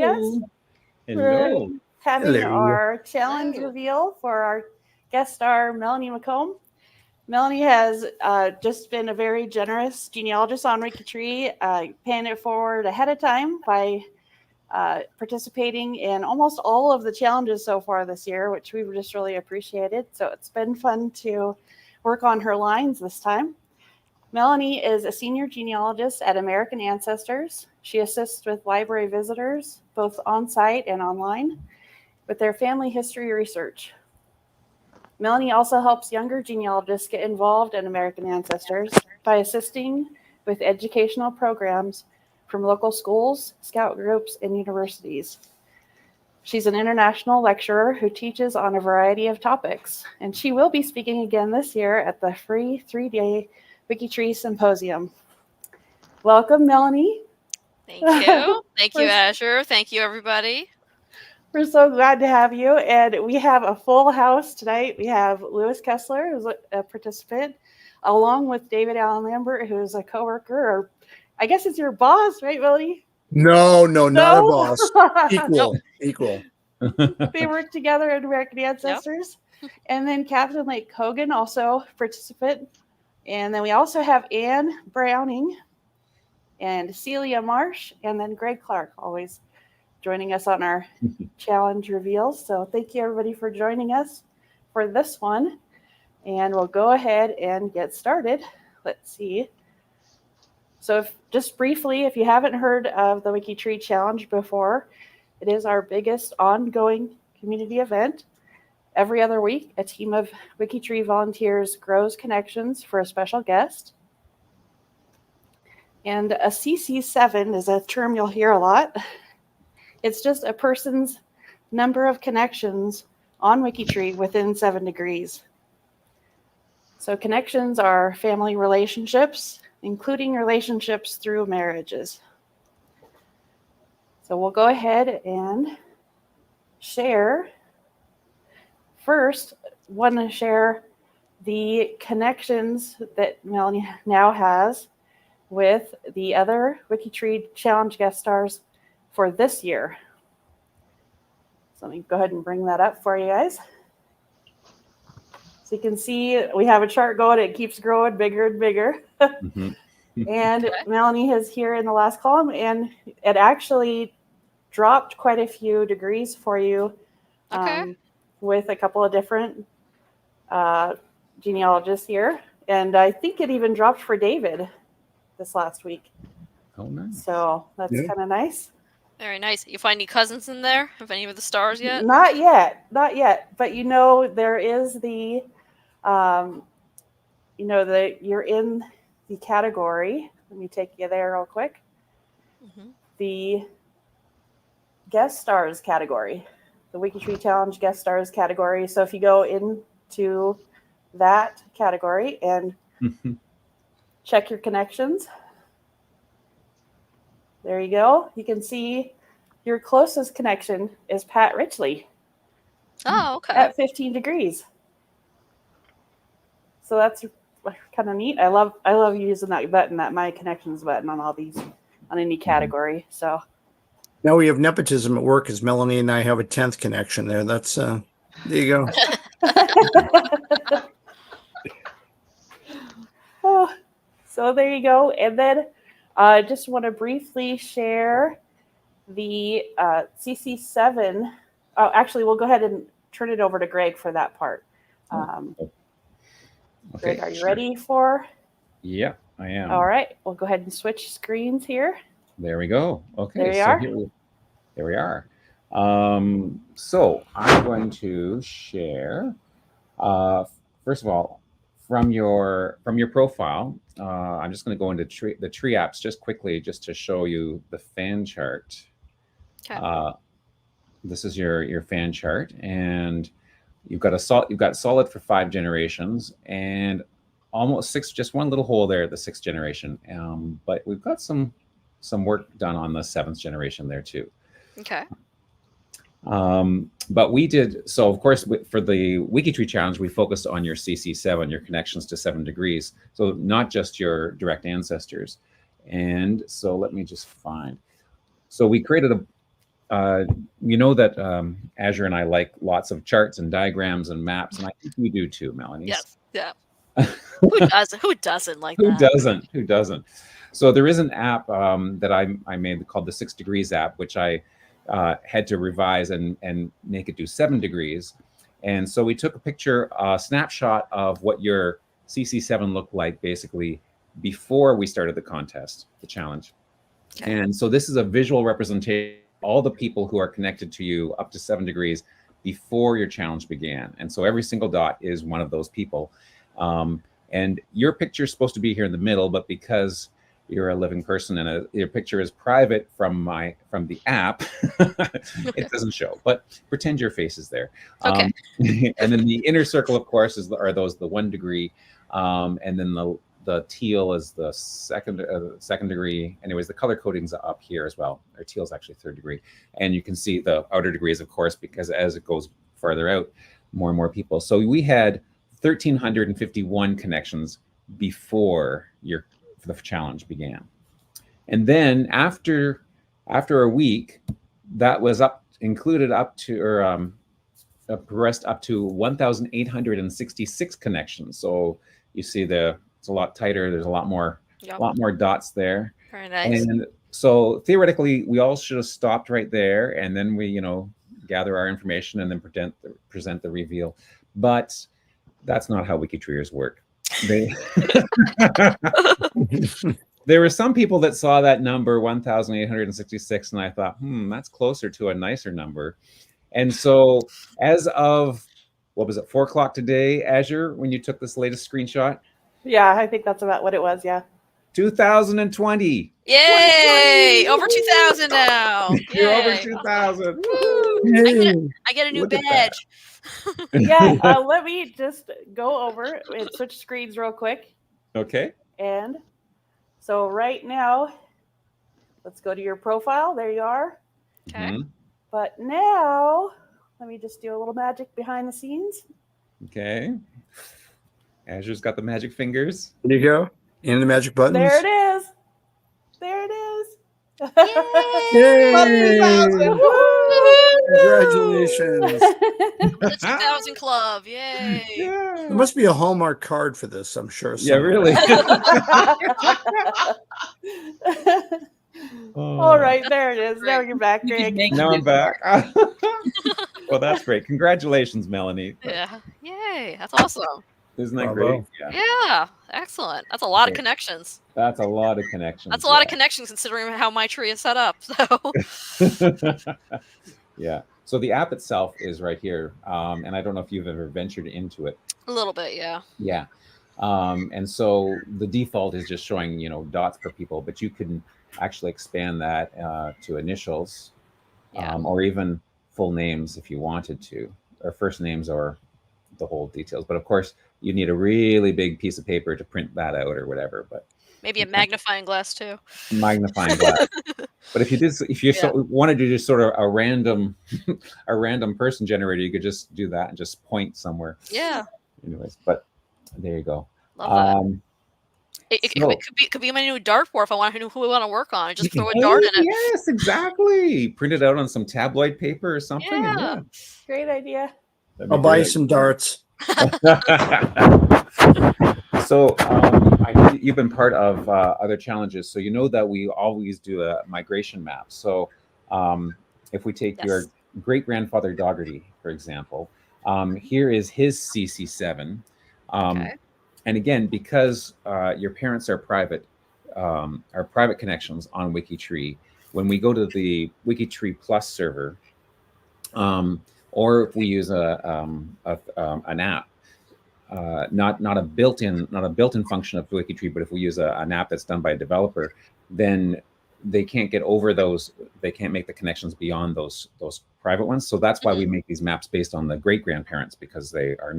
joining us. Hello. We're having Hello. our challenge reveal for our guest star, Melanie McComb. Melanie has just been a very generous genealogist on WikiTree, paying it forward ahead of time by participating in almost all of the challenges so far this year, which we've just really appreciated. So it's been fun to work on her lines this time. Melanie is a senior genealogist at American Ancestors. She assists with library visitors, both on-site and online, with their family history research. Melanie also helps younger genealogists get involved in American Ancestors by assisting with educational programs from local schools, scout groups, and universities. She's an international lecturer who teaches on a variety of topics, and she will be speaking again this year at the free 3-day WikiTree Symposium. Welcome, Melanie. Thank you. Thank you, Azure. Thank you, everybody. We're so glad to have you, and we have a full house tonight. We have Lewis Kessler, who's a participant, along with David Allen Lambert, who's a coworker, or I guess it's your boss, right, Melanie? No, not a boss. Equal. They work together at American Ancestors. Yep. And then Captain Lake Hogan, also participant. And then we also have Anne Browning and Celia Marsh, and then Greg Clark, always joining us on our challenge reveals. So thank you, everybody, for joining us for this one. And we'll go ahead and get started. Let's see. So just briefly, if you haven't heard of the WikiTree Challenge before, it is our biggest ongoing community event. Every other week, a team of WikiTree volunteers grows connections for a special guest. And a CC7 is a term you'll hear a lot. It's just a person's number of connections on WikiTree within 7 degrees. So connections are family relationships, including relationships through marriages. So we'll go ahead and share. First, want to share the connections that Melanie now has with the other WikiTree Challenge guest stars for this year. So let me go ahead and bring that up for you guys. So you can see we have a chart going. It keeps growing bigger and bigger. And Melanie is here in the last column, and it actually dropped quite a few degrees for you with a couple of different genealogists here. And I think it even dropped for David this last week. Oh, nice. So that's kind of nice. Very nice. You find any cousins in there of any of the stars yet? Not yet. But there is the, you're in the category. Let me take you there real quick. The guest stars category, the WikiTree Challenge guest stars category. So if you go into that category and check your connections, there you go. You can see your closest connection is Pat Richley. Oh, okay. At 15 degrees. So that's kind of neat. I love using that button, that My Connections button on all these, on any category. So now we have nepotism at work, as Melanie and I have a 10th connection there. That's there you go. So there you go. And then I just want to briefly share the CC7. Oh, actually, we'll go ahead and turn it over to Greg for that part. Greg, are you ready for? Yeah, I am. All right, we'll go ahead and switch screens here. There we go. Okay, there we are. So I'm going to share. First of all, from your profile, I'm just going to go into the tree apps just quickly, just to show you the fan chart. Okay. This is your fan chart, and you've got solid for 5 generations, and almost 6. Just one little hole there at the 6th generation. But we've got some work done on the 7th generation there too. Okay. But we did, so of course, for the WikiTree Challenge, we focused on your CC7, your connections to 7 degrees. So not just your direct ancestors. And so let me just find. So we created you know that Azure and I like lots of charts and diagrams and maps, and I think you do too, Melanie. Yes. Yeah. Who doesn't? Who doesn't like Who that? doesn't? Who doesn't? So there is an app that I made called the 6 Degrees app, which I had to revise and make it do 7 degrees. And so we took a snapshot of what your CC7 looked like basically before we started the contest, the challenge. Okay. And so this is a visual representation of all the people who are connected to you up to 7 degrees before your challenge began. And so every single dot is one of those people. And your picture is supposed to be here in the middle, but because you're a living person and your picture is private from the app, it doesn't show. But pretend your face is there. Okay. And then the inner circle, of course, are the 1 degree, and then the teal is the second degree. Anyways, the color coding's up here as well. Or teal is actually 3rd degree, and you can see the outer degrees, of course, because as it goes farther out, more and more people. So we had 1,351 connections before the challenge began, and then after a week, that was progressed up to 1,866 connections. So you see it's a lot tighter. There's a lot more dots there. Very nice. And so theoretically, we all should have stopped right there, and then we gather our information and then present the reveal. But that's not how WikiTreeers work. There were some people that saw that number 1,866, and I thought, that's closer to a nicer number. And so as of, 4 o'clock today, Azure, when you took this latest screenshot? Yeah, I think that's about what it was. Yeah. 2020. Yay! Over 2,000 now. You're over Yay. 2,000. I get a new Look at badge. Yeah. Let me just go over and switch screens real quick. Okay. And so right now, let's go to your profile. There you are. Okay. Mhm. But now, let me just do a little magic behind the scenes. Okay. Azure's got the magic fingers. There you go. And the magic buttons. There it is. There it is. Yay! Woo! Congratulations. The 2,000 club. Yay. There must be a Hallmark card for this, I'm sure. Yeah, somewhere. really. All right, there it is. Now you're back, Greg. Now I'm back. Well, that's great. Congratulations, Melanie. Yeah. Yay. That's awesome. Isn't that Bravo. great? Yeah. Excellent. That's a lot of Okay. connections. That's a lot of connections. That's a lot of connections considering how my tree is set up. So Yeah. So the app itself is right here. And I don't know if you've ever ventured into it. a little bit, yeah. Yeah. And so the default is just showing, dots per people, but you can actually expand that to initials, Yeah. or even full names if you wanted to, or first names or the whole details. But of course, you need a really big piece of paper to print that out or whatever. But Maybe a magnifying glass too. magnifying glass. But if you wanted to do just sort of a random person generator, you could just do that and just point somewhere. Yeah. Anyways, but there you go. Love that. It could be my new dartboard if I want to know who I want to work on. I just throw a dart in it. Yes, exactly. Print it out on some tabloid paper or something. and Yeah. Great idea. that'd be I'll buy great. some darts. So you've been part of other challenges, so you know that we always do a migration map. So if we take your great-grandfather Dougherty, for example, here is his CC7. Okay. And again, because your parents are private connections on WikiTree, when we go to the WikiTree Plus server, or if we use an app, not a built-in function of WikiTree, but if we use an app that's done by a developer, then they can't get over those. They can't make the connections beyond those private ones. So that's why we make these maps based on the great-grandparents, because they are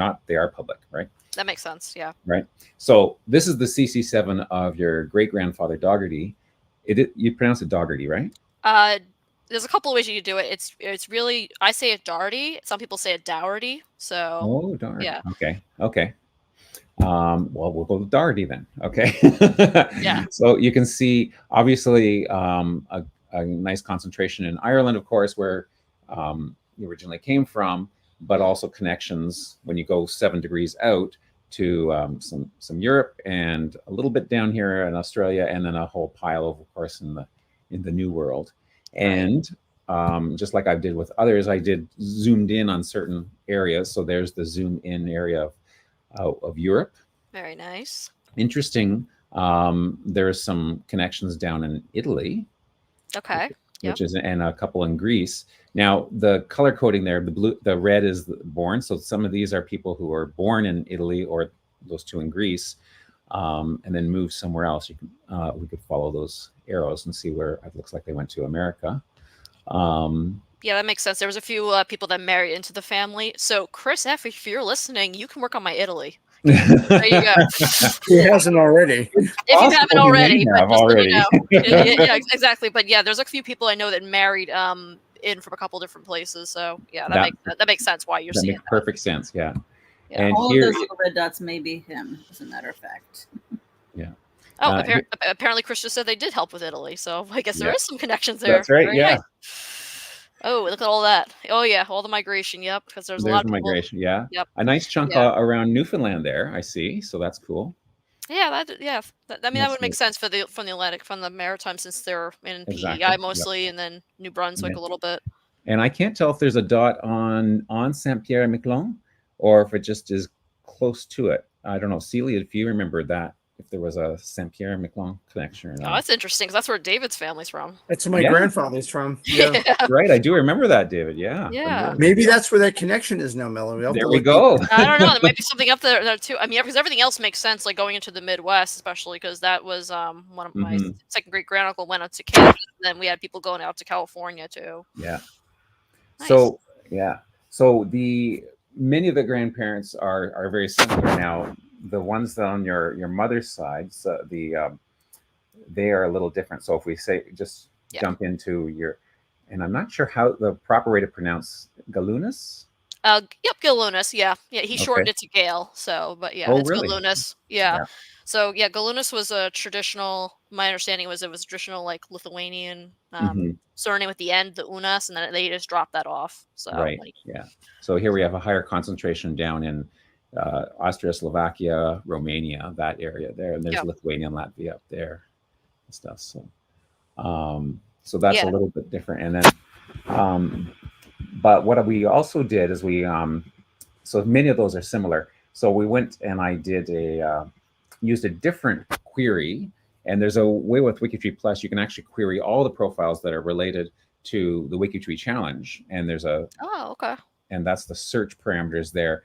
public, right? That makes sense. Yeah. Right. So this is the CC7 of your great-grandfather Dougherty. You pronounce it Dougherty, right? There's a couple of ways you could do it. It's really, I say it Dougherty. Some people say it Dougherty. So Oh, darn. yeah. Okay. Well, we'll go with Dougherty then. Okay. Yeah. So you can see, obviously, a a nice concentration in Ireland, of course, where you originally came from, but also connections when you go 7 degrees out to some Europe and a little bit down here in Australia, and then a whole pile of course, in the New World. And just like I did with others, I did zoomed in on certain areas. So there's the zoom in area of Europe. Very nice. Interesting. There's some connections down in Italy. Okay. Which is, and a couple in Greece. Now the color coding there, the red is born. So some of these are people who are born in Italy, or those 2 in Greece, and then move somewhere else. You can, we could follow those arrows and see where it looks like they went to America. Yeah, that makes sense. There was a few people that married into the family. So Chris F., if you're listening, you can work on my Italy. There you go. He hasn't already. If you haven't already, but just already. let me know. Yeah, exactly. But yeah, there's a few people I know that married in from a couple different places. So yeah, that makes sense why you're that seeing makes perfect sense. Yeah. Yeah. And All here, of those little red dots may be him, as a matter of fact. yeah. Oh, apparently Chris just said they did help with Italy, so I guess there Yeah. is some connections there. That's right. Very Yeah. nice. Oh, look at all that. Oh yeah, all the migration. Yep, because there's a lot of people. Migration. Yeah. Yep. A nice chunk Yeah. around Newfoundland there, I see. So that's cool. Yeah, I mean that That's would make neat. sense from the Atlantic, from the Maritime, since they're in Exactly. PEI mostly, and then New Brunswick Yeah. a little bit. And I can't tell if there's a dot on Saint Pierre and Miquelon, or if it just is close to it. I don't know, Celia, if you remember that, if there was a Saint Pierre and Miquelon connection or Oh, not. that's interesting, because that's where David's family's from. That's where my Yeah. grandfather's from. Yeah. Right, I do remember that, David. Yeah. Yeah. Maybe that's where that connection is now, Melanie. We'll have There to we look go. I don't know. There might be something up there too. I mean, because everything else makes sense, like going into the Midwest, especially because that was one of my second great grand uncle went out to Canada, and then we had people going out to California too. Yeah. Nice. So yeah. So many of the grandparents are very similar. Now, the ones that on your mother's side, so they are a little different. So if we say just jump into your, and I'm not sure how the proper way to pronounce Galunas. Yep, Galunas. Yeah. He shortened Okay. it to Gale. So, but yeah, Oh, it's really? Galunas. Yeah. Yeah. So yeah, Galunas was a traditional. My understanding was it was a traditional like Lithuanian surname at the end, the Unas, and then they just dropped that off. So Right. Yeah. So here we have a higher concentration down in Austria, Slovakia, Romania, that area there, and there's Lithuania and Latvia up there and stuff. So, so that's a little bit different. And then, but what we also did is so many of those are similar. So we went and I did used a different query, and there's a way with WikiTree Plus you can actually query all the profiles that are related to the WikiTree challenge, and there's and that's the search parameters there.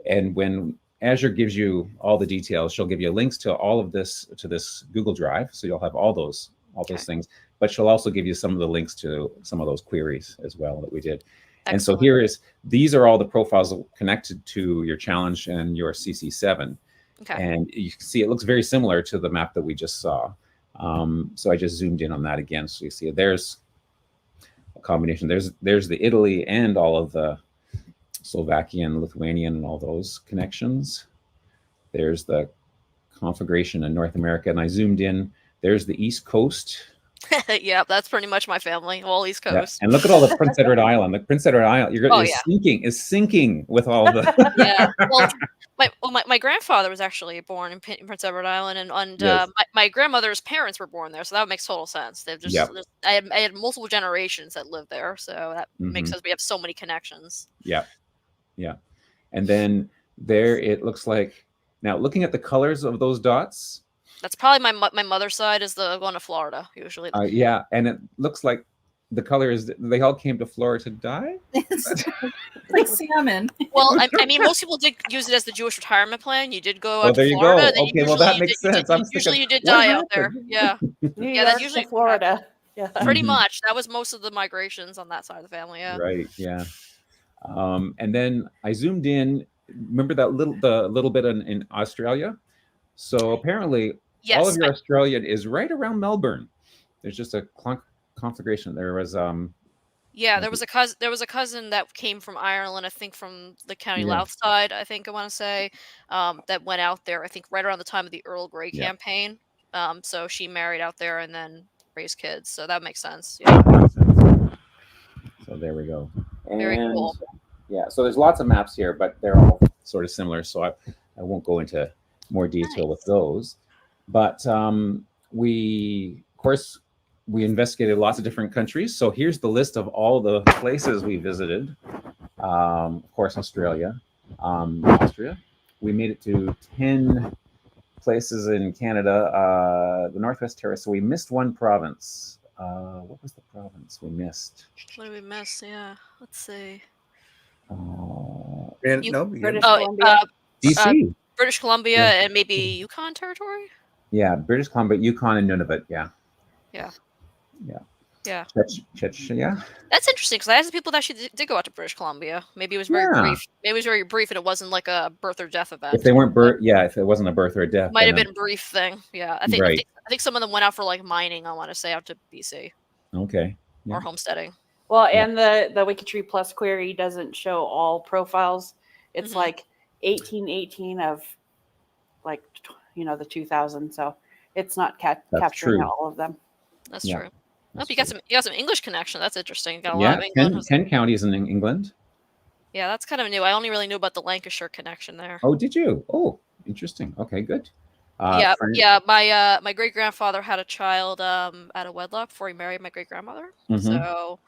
And when Azure gives you all the details, she'll give you links to all of this to this Google Drive, so you'll have all those things. But she'll also give you some of the links to some of those queries as well that we did. Excellent. And so these are all the profiles connected to your challenge and your CC7. Okay. And you can see it looks very similar to the map that we just saw. So I just zoomed in on that again, so you see there's a combination. There's the Italy and all of the Slovakian, Lithuanian, and all those connections. There's the configuration in North America, and I zoomed in. There's the East Coast. Yeah, that's pretty much my family, all East Coast. Yeah. And look at all the Prince Edward Island. The Prince Edward Island, is sinking with all the. Yeah. Well, my grandfather was actually born in Prince Edward Island, and Yes. my grandmother's parents were born there, so that makes total sense. They've just I had multiple generations that lived there, so that makes sense. We have so many connections. Yeah. And then there it looks like, now looking at the colors of those dots. That's probably my mother's side is the one to Florida usually. Yeah, and it looks like the color is they all came to Florida to die. Like salmon. Well, I mean, most people did use it as the Jewish retirement plan. You did go out there to you Florida. go. Okay, well that makes sense. Usually you did die out there. Yeah. New Yeah, York that's usually to Florida. Yeah. Pretty much. That was most of the migrations on that side of the family. Yeah. Right. Yeah. And then I zoomed in. Remember that little bit in Australia? So apparently, all of your Australia is right around Melbourne. There's just a configuration. There was Yeah, there was a cousin that came from Ireland, I think from the County Louth side, I think I want to say, that went out there, I think right around the time of the Earl Grey campaign. So she married out there, and then raise kids. So that makes sense. Yeah. Makes sense. So there we go. Very cool. Yeah, so there's lots of maps here, but they're all sort of similar. So I won't go into more detail with those. But we investigated lots of different countries. So here's the list of all the places we visited. Of course, Australia, Austria. We made it to 10 places in Canada, the Northwest Territory. So we missed one province. What was the province we missed? What did we miss? Yeah, let's see. And, You- no, British yeah. Columbia. DC. British Columbia Yeah. and maybe Yukon Territory. Yeah, British Columbia, Yukon, and Nunavut. Yeah. Yeah. Yeah. Yeah. Yeah. That's interesting because I had some people that actually did go out to British Columbia. Maybe it was very Yeah. brief. Maybe it was very brief and it wasn't like a birth or death event. If they weren't if it wasn't a birth or a death, Might have then been a brief thing. Yeah. I think Right. I think some of them went out for like mining, I want to say, out to BC okay. Yeah. or homesteading. Well, Yeah. and the WikiTree Plus query doesn't show all profiles. It's Mhm. like 1818 of like the 2000. So it's not capturing true. all of them. That's Yeah. true. Oh, That's you got true. some English connection. That's interesting. You got a lot Yeah, of England. 10 counties in England. Yeah, that's kind of new. I only really knew about the Lancashire connection there. Oh, did you? Oh, interesting. Okay, good. Yeah, France- yeah. My great grandfather had a child out of wedlock before he married my great grandmother. Mhm. So,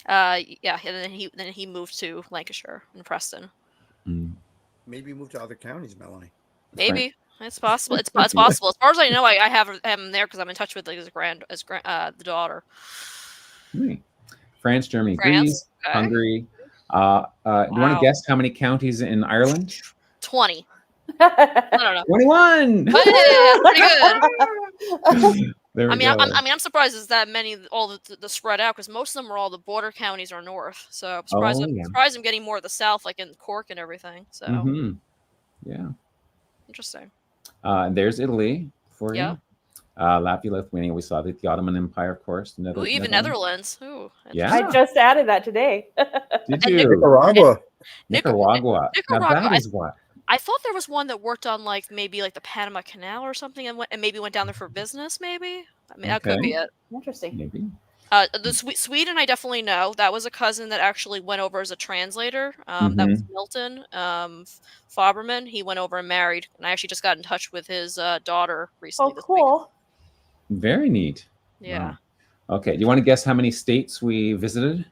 yeah, and then he moved to Lancashire and Preston. Mm. Maybe move to other counties, Melanie. Maybe it's possible. It's possible. As far as I know, I have him there because I'm in touch with like, the daughter. Right. France, Germany, France, Greece, okay. Hungary. Do you want to Wow. guess how many counties in Ireland? 20. I don't know. 21. Hey, that's pretty good. There we I mean, go. I'm surprised there's that many all the spread out because most of them are all the border counties are north. So I'm surprised. Oh, yeah. Surprised I'm getting more of the south, like in Cork and everything. So Mhm. Yeah. interesting. There's Italy for Yeah. you. Latvia, Lithuania. We saw the Ottoman Empire, of course. Ooh, even Netherlands. Ooh, Yeah. I just added that today. Did And you? Nicaragua. Nicaragua. Now Nicaragua, that is what. I thought there was one that worked on like maybe like the Panama Canal or something, and maybe went down there for business. Maybe I mean that could be Okay. it. Interesting. Maybe. Sweden, I definitely know. That was a cousin that actually went over as a translator. That was Milton Faberman. He went over and married, and I actually just got in touch with his daughter recently. Oh, this week. cool. Very neat. Yeah. Wow. Okay. Do you want to guess how many states we visited?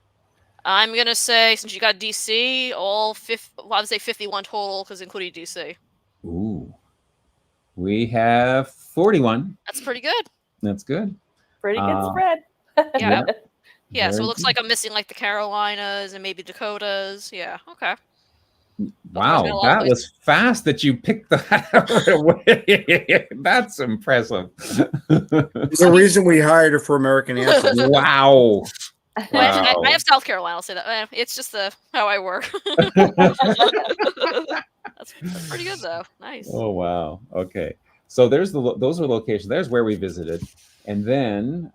I'm gonna say since you got DC, I would say 51 total, because including DC. Ooh. We have 41. That's pretty good. That's good. Pretty good Uh, spread. Yeah. Yeah. So Very it looks good. like I'm missing like the Carolinas and maybe Dakotas. Yeah. Okay. Wow, got a lot of that was fast that you picked that right away. That's impressive. There's a reason we hired her for American answers. Wow. I Wow. have South Carolina. I'll say that. It's just how I work. That's pretty good though. Nice. Oh wow. Okay. So those are locations. There's where we visited, and then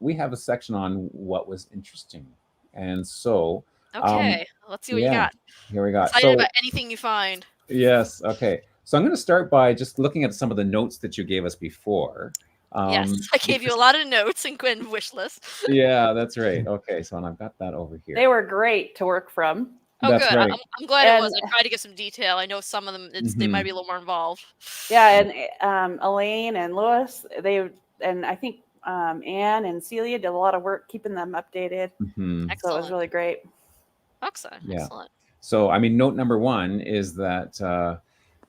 we have a section on what was interesting. And so Okay. Let's see what you yeah, got. here we got. Excited about anything you find. Yes. Okay. So I'm going to start by just looking at some of the notes that you gave us before. Yes, I gave you a lot of notes and wish lists. Yeah, that's right. Okay, so I've got that over here. They were great to work from. Oh, That's good. right. I'm glad it And- was. I tried to get some detail. I know some of them, they might be a little more involved. Yeah, and Elaine and Lewis, and I think Anne and Celia did a lot of work keeping them updated. Mhm. So it Excellent. was really great. Excellent. Yeah. Excellent. So, I mean, note number one is that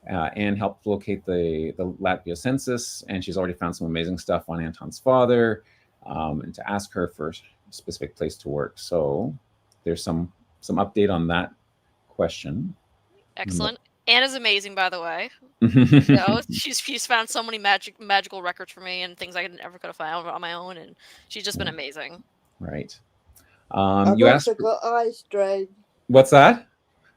Anne helped locate the Latvia census, and she's already found some amazing stuff on Anton's father, and to ask her for a specific place to work. So there's some update on that question. Excellent. Anna's amazing, by the way. You know, she's found so many magical records for me and things I never could have found on my own, and she's just been amazing. Right. I've You asked. also got eye strain. What's that?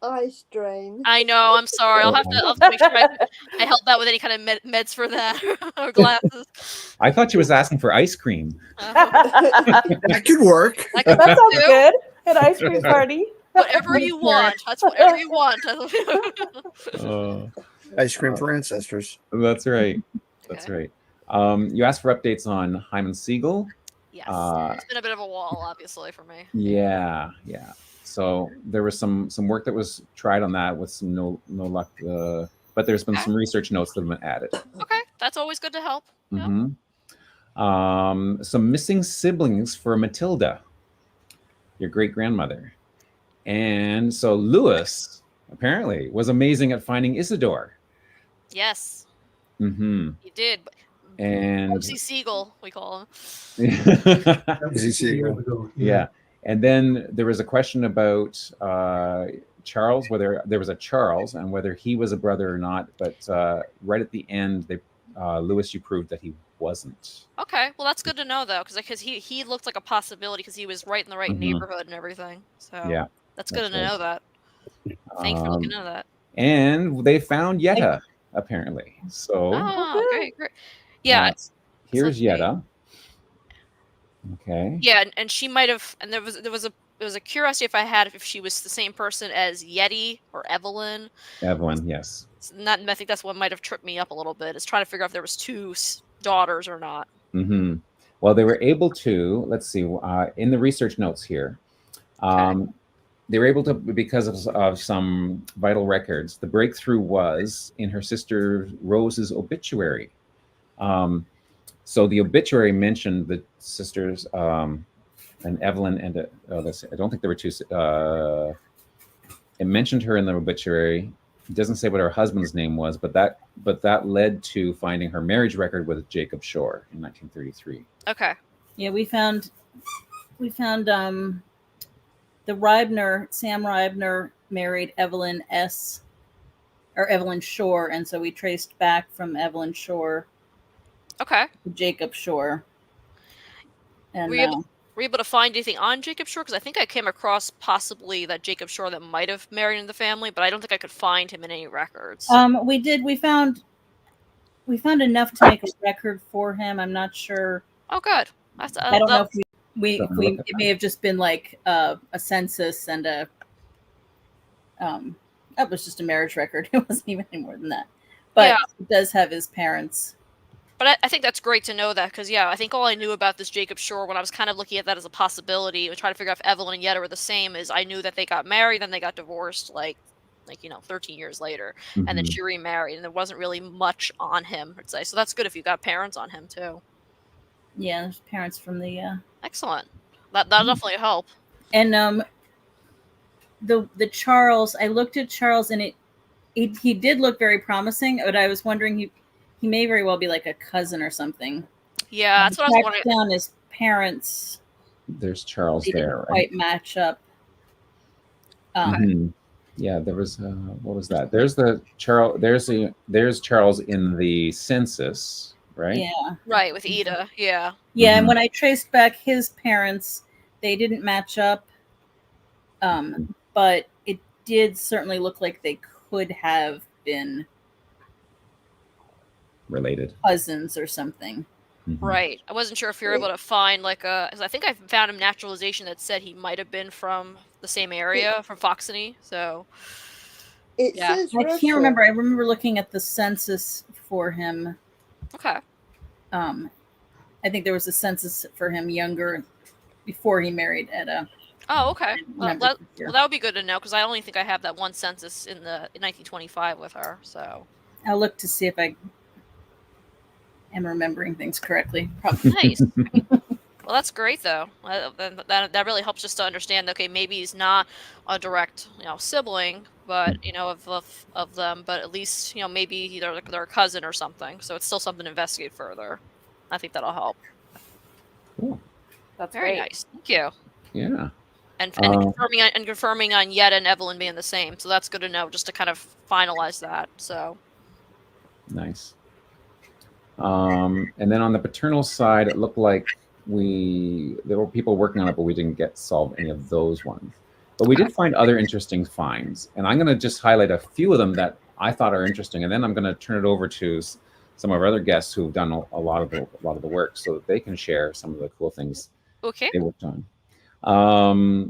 Eye strain. I know. I'm sorry. I'll have to make sure I help out with any kind of meds for that or glasses. I thought she was asking for ice cream. That could work. That could That sounds do. good. An ice cream party. Whatever you want. That's whatever you want. Oh, Ice cream for ancestors. that's right. That's Okay. right. You asked for updates on Hyman Siegel. Yes, Uh, it's been a bit of a wall, obviously, for me. yeah. So there was some work that was tried on that with some no luck. But there's been Okay. some research notes that have been added. Okay, that's always good to help. Yeah. Some missing siblings for Matilda, your great grandmother, and so Lewis apparently was amazing at finding Isidore. Yes, Mm-hmm. he did. And Oopsie Seagull, we call him. Easy sequel. Yeah. And then there was a question about Charles, whether there was a Charles and whether he was a brother or not. But right at the end, Lewis, you proved that he wasn't. Okay, well that's good to know though, because he looked like a possibility because he was right in the right neighborhood and everything. So Yeah, that's good to right. know that. Thanks for looking into that. And they found Yetta apparently. So Oh, great. Yeah. here's let's see. Yetta. Okay. Yeah, and she might have, and there was a curiosity if she was the same person as Yeti or Evelyn. Evelyn, yes. I think that's what might have tripped me up a little bit. Is trying to figure out if there was two daughters or not. Mm-hmm. Well, they were able to. Let's see. In the research notes here, they were able to, because of some vital records. The breakthrough was in her sister Rose's obituary. So the obituary mentioned the sisters, and Evelyn and I don't think there were two. It mentioned her in the obituary. It doesn't say what her husband's name was, but that led to finding her marriage record with Jacob Shore in 1933. Okay. Yeah, we found the Reibner, Sam Reibner married Evelyn Evelyn Shore, and so we traced back from Evelyn Shore Okay. to Jacob Shore. And Were you able to find anything on Jacob Shore? Because I think I came across possibly that Jacob Shore that might have married into the family, but I don't think I could find him in any records. we did. We found enough to make a record for him. I'm not sure. Oh, good. I don't know if it may have just been like a census and that was just a marriage record. It wasn't even any more than that. But it does have his parents. But I think that's great to know that because, I think all I knew about this Jacob Shore when I was kind of looking at that as a possibility and trying to figure out if Evelyn and Yetta were the same is I knew that they got married, then they got divorced, like 13 years later, and then she remarried, and there wasn't really much on him, I'd say. So that's good if you got parents on him, too. Yeah, there's parents from the... Excellent. That'll definitely help. And the Charles, I looked at Charles, and he did look very promising, but I was wondering he may very well be like a cousin or something. Yeah, that's what I was wondering. Down his parents. There's Charles They there, didn't right? quite match up. Yeah, there was what was that? There's the Charles. There's Charles in the census, right? Yeah. Right, with Ida. Yeah. Yeah, and when I traced back his parents, they didn't match up. But it did certainly look like they could have been Related cousins or something. Right. I wasn't sure if you're able to find because I think I found a naturalization that said he might have been from the same area, from Foxony. So It says I Russia. can't remember. I remember looking at the census for him. Okay. I think there was a census for him younger before he married Etta. Oh, okay. Well, that would be good to know because I only think I have that one census in 1925 with her. So I'll look to see if I am remembering things correctly. Probably. Nice. Well, that's great though. That really helps just to understand. Okay, maybe he's not a direct sibling, but of them, but at least maybe they're a cousin or something. So it's still something to investigate further. I think that'll help. Cool. That's Very great. nice. Thank you. Yeah. And confirming on Yetta and Evelyn being the same. So that's good to know, just to kind of finalize that. So Nice. And then on the paternal side, it looked like there were people working on it, but we didn't solve any of those ones. But we did find other interesting finds, and I'm going to just highlight a few of them that I thought are interesting, and then I'm going to turn it over to some of our other guests who've done a lot of the work, so that they can share some of the cool things they worked on.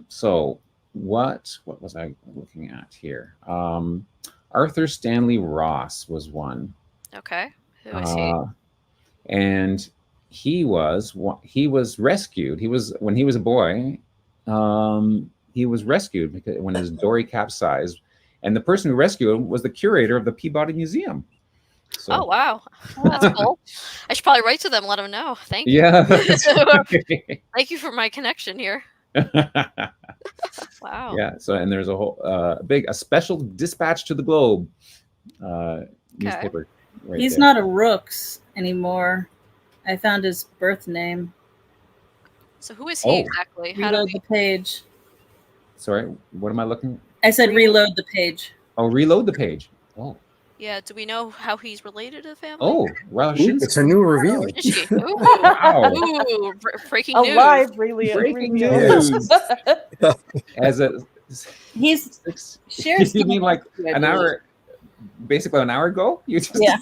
So what was I looking at here? Arthur Stanley Ross was one. okay. Who is he? And he was rescued. When he was a boy, he was rescued because when his dory capsized, and the person who rescued him was the curator of the Peabody Museum. So, Oh wow, that's cool. I should probably write to them, let them know. Thank you. yeah. Thank you for my connection here. Wow. Yeah. So, and there's a whole a special dispatch to the Globe newspaper. Right He's there. not a Rooks anymore. I found his birth name. So who is he Oh. exactly? How do Reload we... the page. Sorry, what am I looking? I said reload the page. Oh, reload the page. Oh, Yeah, do we know how he's related to the family? oh, Roshinsky. It's a new reveal. Shishki. Ooh, Wow. ooh, breaking A news. live Breaking reveal. news. As a He's shares. you mean like an hour, basically an hour ago? You just Yeah.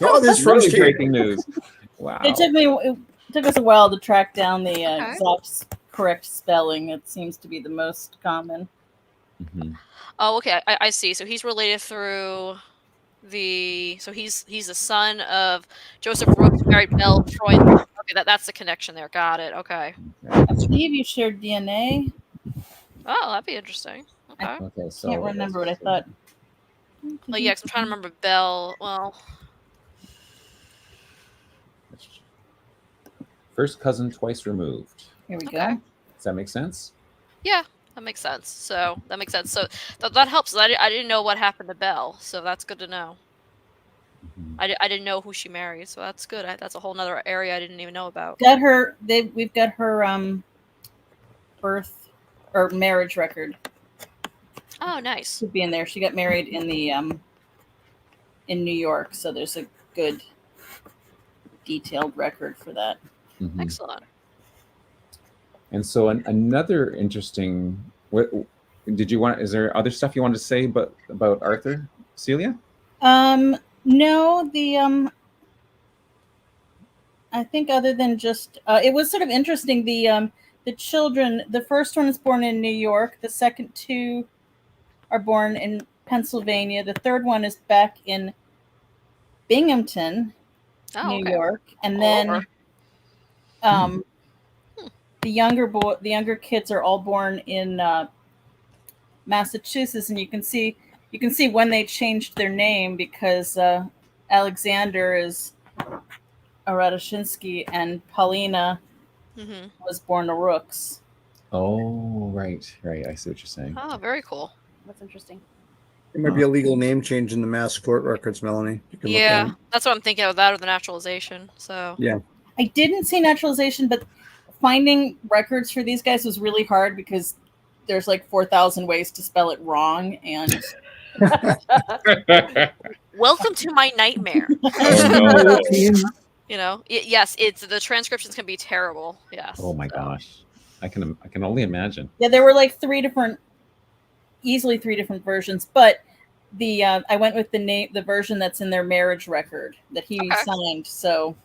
Oh, this from really Steve. breaking news. Wow. It took us a while to track down the Okay. exact correct spelling. It seems to be the most common. Mhm. Oh, okay. I see. So he's related through the. So he's the son of Joseph Brooks, married Belle Troy. Okay, that's the connection there. Got it. Okay. I believe you shared DNA. Oh, that'd be interesting. Okay. Okay, so Can't remember what I thought. Well, yeah, 'cause I'm trying to remember Belle. Well, first cousin twice removed. Here we Okay. go. Does that make sense? yeah, that makes sense. So that makes sense. So that helps. I didn't know what happened to Belle, so that's good to know. Mhm. I didn't know who she married, so that's good. That's a whole nother area I didn't even know about. Got her. We've got her birth or marriage record. Oh, nice. Should be in there. She got married in the in New York, so there's a good detailed record for that. Mhm. Excellent. And so another interesting. What did you want? Is there other stuff you wanted to say about Arthur, Celia? No, the I think other than just it was sort of interesting. The children. The first one is born in New York. The second two are born in Pennsylvania. The third one is back in Binghamton, Oh, New okay. York, and All then over. the younger kids are all born in Massachusetts, and you can see when they changed their name because Alexander is a Radoshinsky and Paulina Mm-hmm. was born a Rooks. Oh, right. I see what you're saying. Oh, very cool. That's interesting. It might be a legal name change in the mass court records, Melanie. You can look Yeah, at it. that's what I'm thinking of, that or the naturalization. So Yeah. I didn't see naturalization, but finding records for these guys was really hard because there's like 4,000 ways to spell it wrong, and welcome to my nightmare. Oh, no. You know, yes, it's the transcriptions can be terrible. Yes. Oh my So, gosh, I can only imagine. yeah, there were like easily three different versions, but the I went with the version that's in their marriage record that he Okay. signed. So,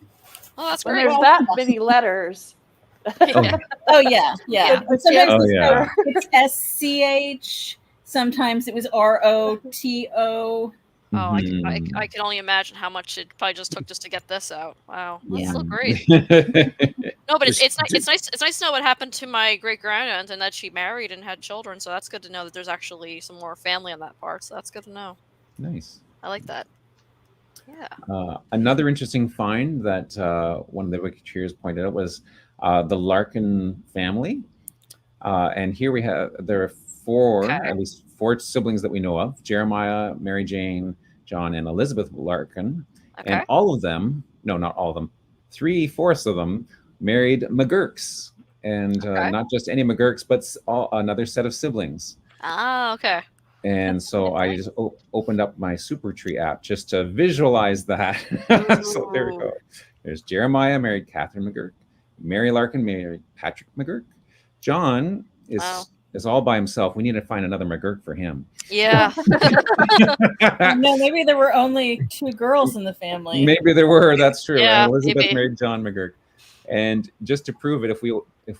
Oh, that's When great. there's that many letters. Yeah. oh yeah. But Sometimes Oh, yeah. it's SCH. Sometimes it was ROTO. Oh, Mhm. I can only imagine how much it probably just took just to get this out. Wow, that's Yeah. still great. No, but it's nice to know what happened to my great grandaunt and that she married and had children. So that's good to know that there's actually some more family on that part. So that's good to know. Nice. I like that. Yeah. Another interesting find that one of the WikiTreeers pointed out was the Larkin family. And here there are at least four siblings that we know of: Jeremiah, Mary Jane, John, and Elizabeth Larkin. Okay. And all of them, no, not all of them, 3/4 of them married McGurks. And Okay. not just any McGurks, but another set of siblings. Ah, okay. And so I just opened up my SuperTree app just to visualize that. So there we go. There's Jeremiah married Catherine McGurk. Mary Larkin married Patrick McGurk. John is all by himself. We need to find another McGurk for him. Yeah. No, maybe there were only two girls in the family. Maybe there were. That's true. Yeah, And Elizabeth maybe. married John McGurk. And just to prove it, if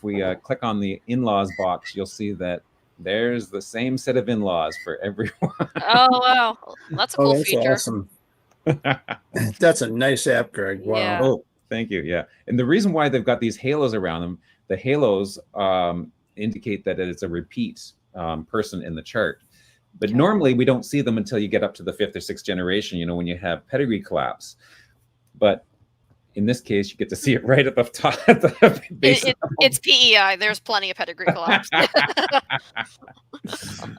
we click on the in-laws box, you'll see that there's the same set of in-laws for everyone. Oh wow, that's a cool Oh, that's feature. awesome. That's a nice app, Greg. Wow. Yeah. Oh, thank you. Yeah. And the reason why they've got these halos around them, the halos indicate that it's a repeat person in the chart. But normally we don't see them until you get up to the 5th or 6th generation, you know, when you have pedigree collapse. But in this case, you get to see it right at the top. At the base It's PEI. There's plenty of pedigree collapse.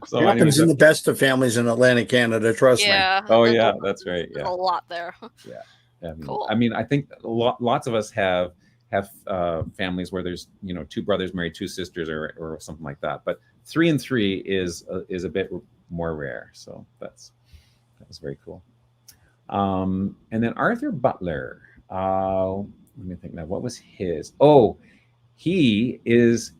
So It happens in the best of families in Atlantic Canada, trust me. Yeah. Oh, yeah, that's right. There's Yeah. a lot there. Yeah. Cool. I mean, I think lots of us have families where there's, you know, 2 brothers married 2 sisters or something like that. But 3 and 3 is a bit more rare. So that was very cool. And then Arthur Butler. Let me think now. What was his? Oh, he is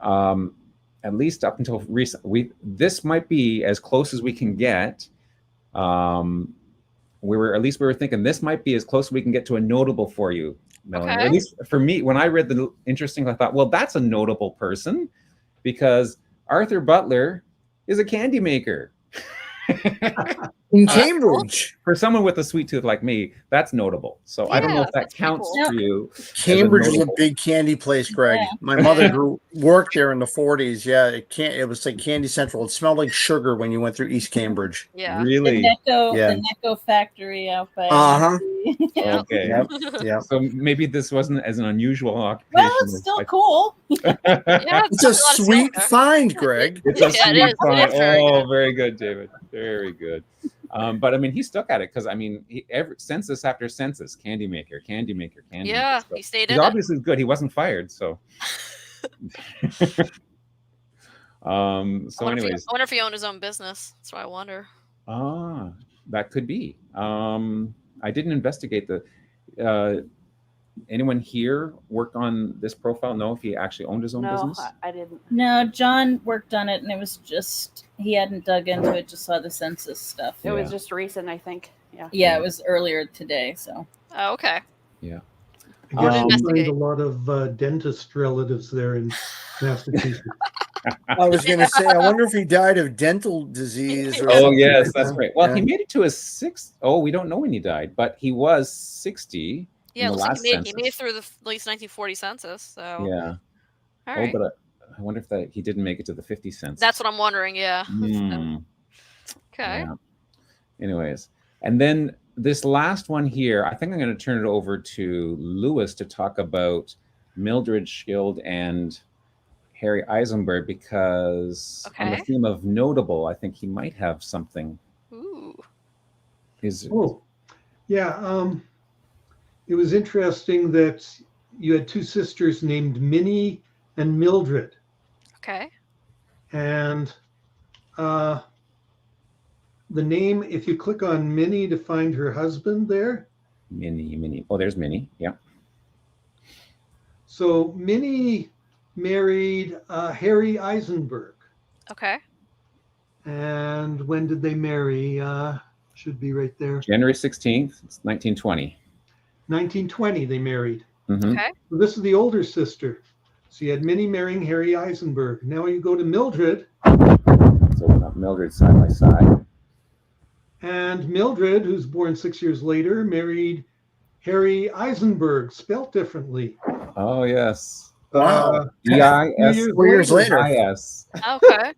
at least up until recent. This might be as close as we can get. We were thinking this might be as close as we can get to a notable for you, Melanie. Okay. At least for me, when I read the interesting, I thought, well, that's a notable person because Arthur Butler is a candy maker. In Cambridge. For someone with a sweet tooth like me, that's notable. So I don't know if that that's pretty counts cool. for you. Cambridge is a notable. big candy place, Greg. Yeah. My mother worked there in the 40s. Yeah, it was like Candy Central. It smelled like sugar when you went through East Cambridge. Yeah. Really? Yeah. The Necco factory out by. Uh-huh. Yeah. Okay. Yeah. So maybe this wasn't as an unusual occupation. Well, it's still cool. Yeah, It's a there's lot of sweet silver. find, Greg. It's a Yeah, it sweet is. It find. is very Oh, good. very good, David. Very good. But I mean, he stuck at it because I mean, every census after census, candy maker. Yeah, So he stayed he's in it. obviously good. He wasn't fired, so. So, anyways, I wonder if he owned his own business. That's what I wonder. that could be. I didn't investigate anyone here work on this profile? Know if he actually owned his own No, business? I didn't. No, John worked on it, and it was just he hadn't dug into it. Just saw the census stuff. It Yeah. was just recent, I think. Yeah. Yeah, it was earlier today. So Oh, okay. Yeah. I guess you find Investigate. a lot of dentist relatives there in Massachusetts. I was going to say, I wonder if he died of dental disease. Or Oh something yes, like that's that. right. Well, Yeah. he made it to his 6th. Oh, we don't know when he died, but he was 60. Yeah, in it the looks like last he made it census. through the at least 1940 census. So Yeah. all right. But I wonder if he didn't make it to the 50 census. That's what I'm wondering. Yeah. Hmm. Okay. Yeah. Anyways, and then this last one here, I think I'm going to turn it over to Lewis to talk about Mildred Schild and Harry Eisenberg because on the Okay. theme of notable, I think he might have something. Ooh. Oh, yeah. It was interesting that you had 2 sisters named Minnie and Mildred. Okay. And the name, if you click on Minnie to find her husband there. Minnie. Oh, there's Minnie. Yeah. So Minnie married Harry Eisenberg. Okay. And when did they marry? Should be right there. January 16th, it's 1920. 1920 they married. Mhm. Okay. So this is the older sister. So you had Minnie marrying Harry Eisenberg. Now you go to Mildred, So we've got Mildred side by side. and Mildred, who's born 6 years later, married Harry Eisenberg, spelt differently. Oh, yes. Wow. E-I-S. 4 years later. I-S. Okay.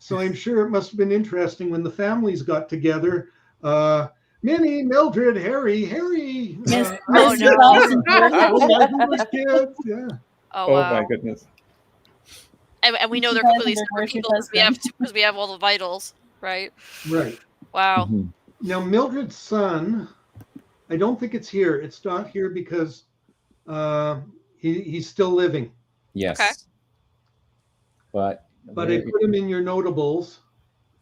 So I'm sure it must have been interesting when the families got together. Minnie, Mildred, Harry. Miss Oh, no. Eisenberg's kids. Yeah. Oh, Oh, wow. my goodness. And we know they're Mrs. completely Eisenberg, separate where's your people because we have all the vitals, right? Right. Wow. Mhm. Now Mildred's son, I don't think it's here. It's not here because he's still living. Yes. Okay. But But I put him in your notables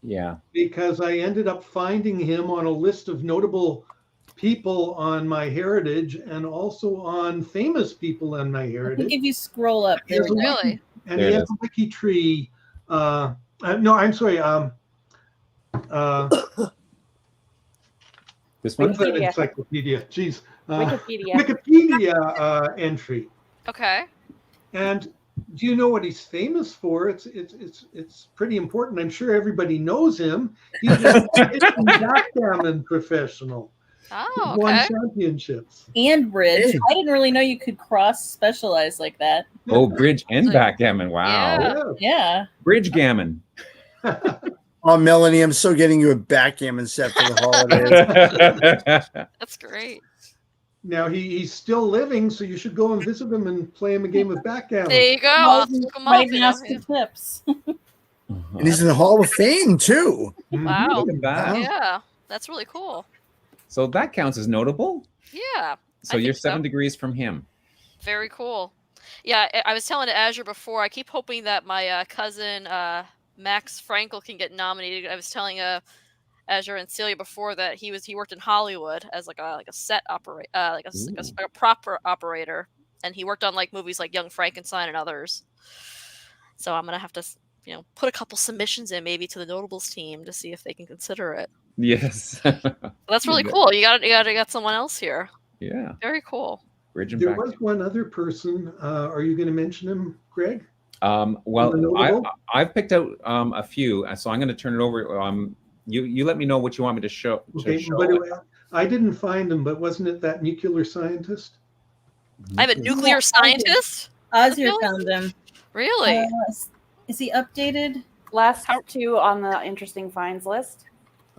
yeah. because I ended up finding him on a list of notable people on my heritage and also on famous people on my I think heritage. if you scroll up, there we go. Really? And There he it has a WikiTree. No, I'm sorry. This one? What's that Wikipedia. encyclopedia? Jeez. Wikipedia. Wikipedia entry. Okay. And do you know what he's famous for? It's pretty important. I'm sure everybody knows him. He's a backgammon professional. Oh, Won okay. championships. And bridge. Hey. I didn't really know you could cross specialize like that. Oh, bridge and Like- backgammon. Wow. Yeah. Yeah. Bridge gammon. Oh, Melanie, I'm so getting you a backgammon set for the holidays. That's great. Now he's still living, so you should go and visit him and play him a game of backgammon. There you go. I'll have to look 'em Might up, even you know, ask yeah. for tips. And he's in the Hall of Fame, too. Wow. Look at that. Yeah, that's really cool. So that counts as notable. Yeah, So I you're think so. 7 degrees from him. Very cool. Yeah, I was telling Azure before. I keep hoping that my cousin Max Frankel can get nominated. I was telling Azure and Celia before that he worked in Hollywood as like a set operator, like a prop operator, and he worked on like movies like Young Frankenstein and others. So I'm gonna have to put a couple submissions in maybe to the notables team to see if they can consider it. Yes. That's really cool. You got someone else here. Yeah. Very cool. Bridge and There backgammon. was one other person. Are you going to mention him, Greg? Well, notable? I've picked out a few, so I'm going to turn it over. You let me know what you want me to show. Okay, but I didn't find him, but wasn't it that nuclear scientist? I have a nuclear scientist. Ozzy Really? found him. Really? Is he updated? Last 2 on the interesting finds list.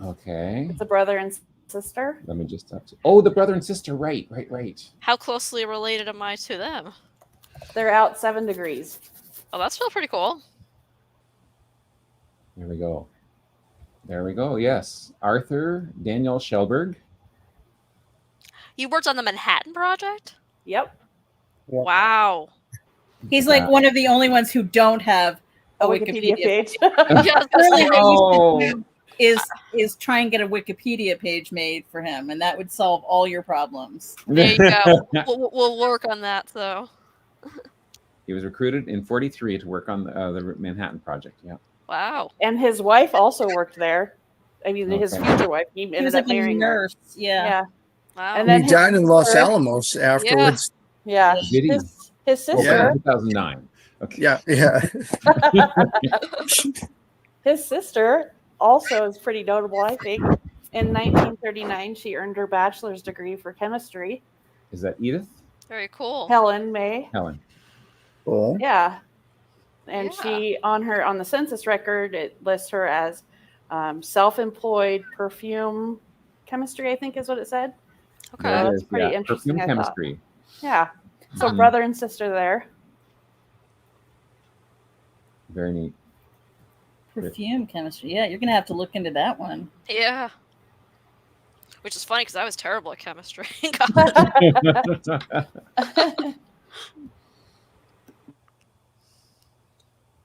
Okay. It's a brother and sister. Let me just oh, the brother and sister. Right. How closely related am I to them? They're out 7 degrees. Oh, that's still pretty cool. There we go. Yes. Arthur Daniel Shelberg. You worked on the Manhattan Project? Yep. Wow. He's like one of the only ones who don't have A Wikipedia page. Yeah, Really, Oh. is try and get a Wikipedia page made for him, and that would solve all your problems. there you go. We'll work on that, though. He was recruited in 1943 to work on the Manhattan Project. Yeah. Wow. And his wife also worked there. I mean, his Okay. future wife. He He ended was up like a marrying her. nurse. Yeah. Yeah. Wow. And And then he died in Los sister- Alamos afterwards. Yeah. Did he? His Oh, sister. 2009. Okay. Yeah. His sister also is pretty notable, I think. In 1939, she earned her bachelor's degree for chemistry. Is that Edith? Very cool. Helen May. Helen. Cool. Yeah. And Yeah. she on the census record, it lists her as self-employed perfume chemistry, I think is what it said. Okay. Well, There it that's is, pretty yeah. interesting, Perfume I thought. chemistry. Yeah. So Mhm. brother and sister there. Very neat. Perfume chemistry. Yeah, you're gonna have to look into that one. Yeah. Which is funny because I was terrible at chemistry.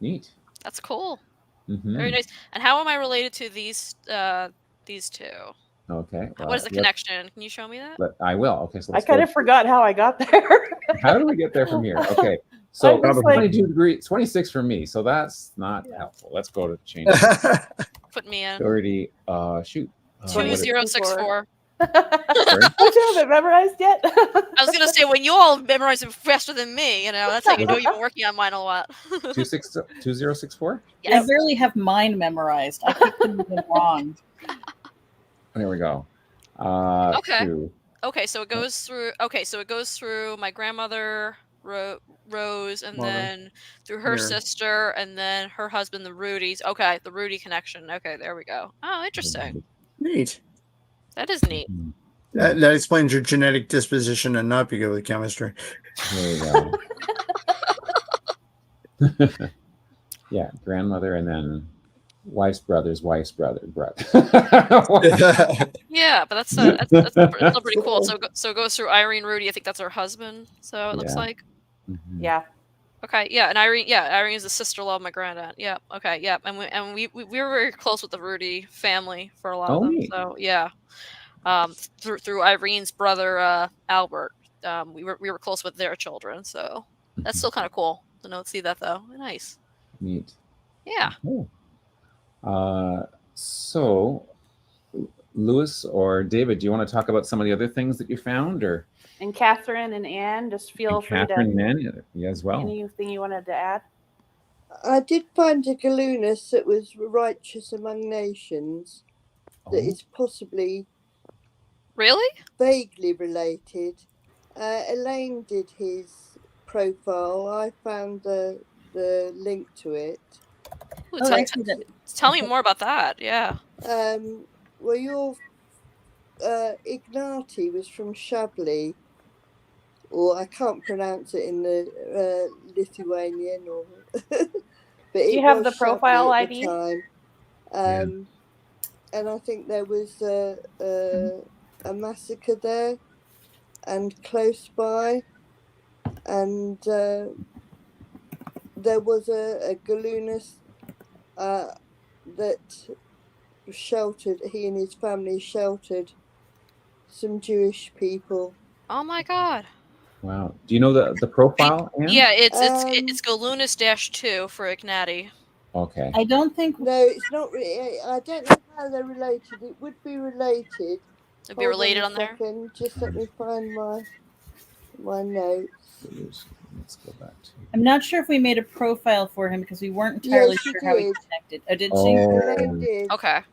Neat. That's cool. Mhm. Very nice. And how am I related to these two? Okay. What is the connection? Can you show me that? I will. Okay. So I let's kind go. of forgot how I got there. How do we get there from here? Okay. So I was like- 22 degrees, 26 for me. So that's not helpful. Let's go to change. Put me in. 30. Shoot. What is it? 2064. Don't you have it memorized yet? I was gonna say when you all memorize it faster than me, that's how you know you've been working on mine a lot. 2064? I barely have mine memorized. I keep them wrong. There we go. Okay. 2. Okay, so it goes through. Okay, so it goes through my grandmother Rose, and Mother. then through her Here. sister, and then her husband, the Rudys. Okay, the Rudy connection. Okay, there we go. Oh, interesting. Neat. That is neat. That explains your genetic disposition and not be good with chemistry. There you go. Yeah, grandmother, and then wife's brother. Yeah, but that's still pretty cool. So it goes through Irene Rudy. I think that's her husband. So it looks Yeah. like. Mhm. Yeah. Okay, yeah, and Irene is the sister-in-law of my granddad. Yeah, okay, yeah, and we were very close with the Rudy family for a lot of them. neat. So yeah, through Irene's brother Albert, we were close with their children. So that's still kind of cool to see that though. Nice. Neat. Yeah. Cool. So, Lewis or David, do you want to talk about some of the other things that you found, or And Catherine and Anne, just feel free Catherine to and Ann, yeah, as well? anything you wanted to add. I did find a Galunus that was righteous among nations. That Oh. is possibly Really? vaguely related. Elaine did his profile. I found the link to it. Ooh, Oh, actually, tell me more about that. Yeah. Well, your Ignati was from Chablis, or I can't pronounce it in the Lithuanian, or but Do it you have was the profile Chablis at ID? the time. And I think there was a massacre there and close by, and there was a Galunus that sheltered, he and his family sheltered some Jewish people. Oh my God. Wow. Do you know the profile, Anne? Yeah, it's Galunus -2 for Ignati. Okay. I don't think. No, it's not really. I don't know how they're related. It would be related. It'd be related on there. Second. Just let me find my notes. Let's go back to. I'm not sure if we made a profile for him because we weren't entirely Yes, she sure how he did. connected. Oh, did she? Elaine did. Okay.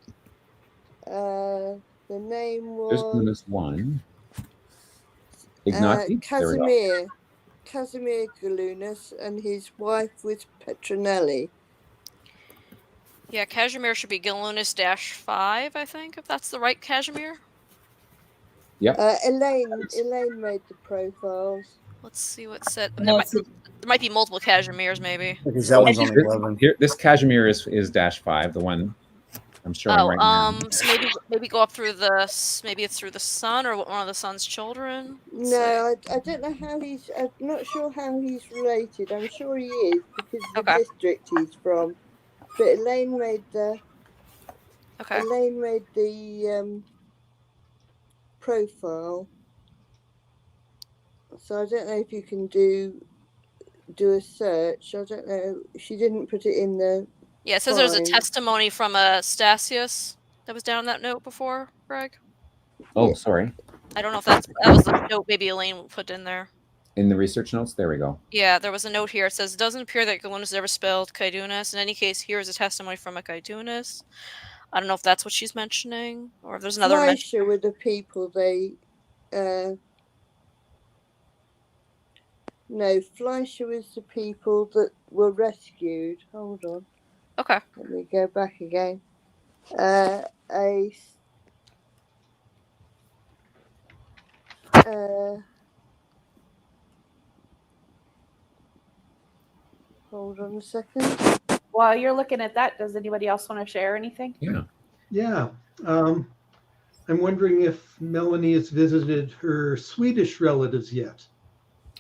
The name There's was Galunus 1. Ignati? Casimir Galunus, and his wife was Petronelli. Yeah, Casimir should be Galunus -5, I think, if that's the right Casimir. Yep. Elaine made the profiles. Let's see what set. No, there might be multiple Casimirs, maybe. Because that one's only 11. Here, this Casimir is -5, the one I'm showing right now. So maybe go up through maybe it's through the son or one of the son's children. No, I don't know how he's. I'm not sure how he's related. I'm sure he is because of the district he's from. But Elaine made the. Okay. Elaine made the profile. So I don't know if you can do a search. I don't know. She didn't put it in the. Yeah, it says there's a testimony from Stasius that was down that note before, Greg. Oh, sorry. I don't know if that was the note maybe Elaine put in there. In the research notes, there we go. Yeah, there was a note here. It says, it doesn't appear that Galunus ever spelled Kaidunas. In any case, here is a testimony from a Kaidunas. I don't know if that's what she's mentioning, or if there's another Fleischer were the people No, Fleischer was the people that were rescued. Hold on. Okay. Let me go back again. Hold on a second. While you're looking at that, does anybody else want to share anything? Yeah. Yeah. I'm wondering if Melanie has visited her Swedish relatives yet.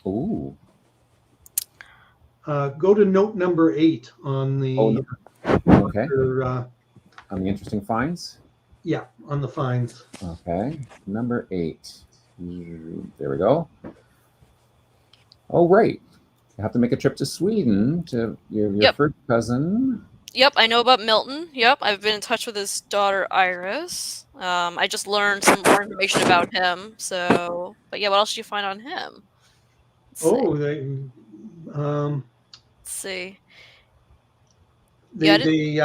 Ooh. Go to note number 8 on the. Okay. On the interesting finds. Yeah, on the finds. Okay, number 8. There we go. Oh, right. You have to make a trip to Sweden to your first cousin. Yep, I know about Milton. Yep, I've been in touch with his daughter Iris. I just learned some more information about him. So, but yeah, what else did you find on him? Let's see. They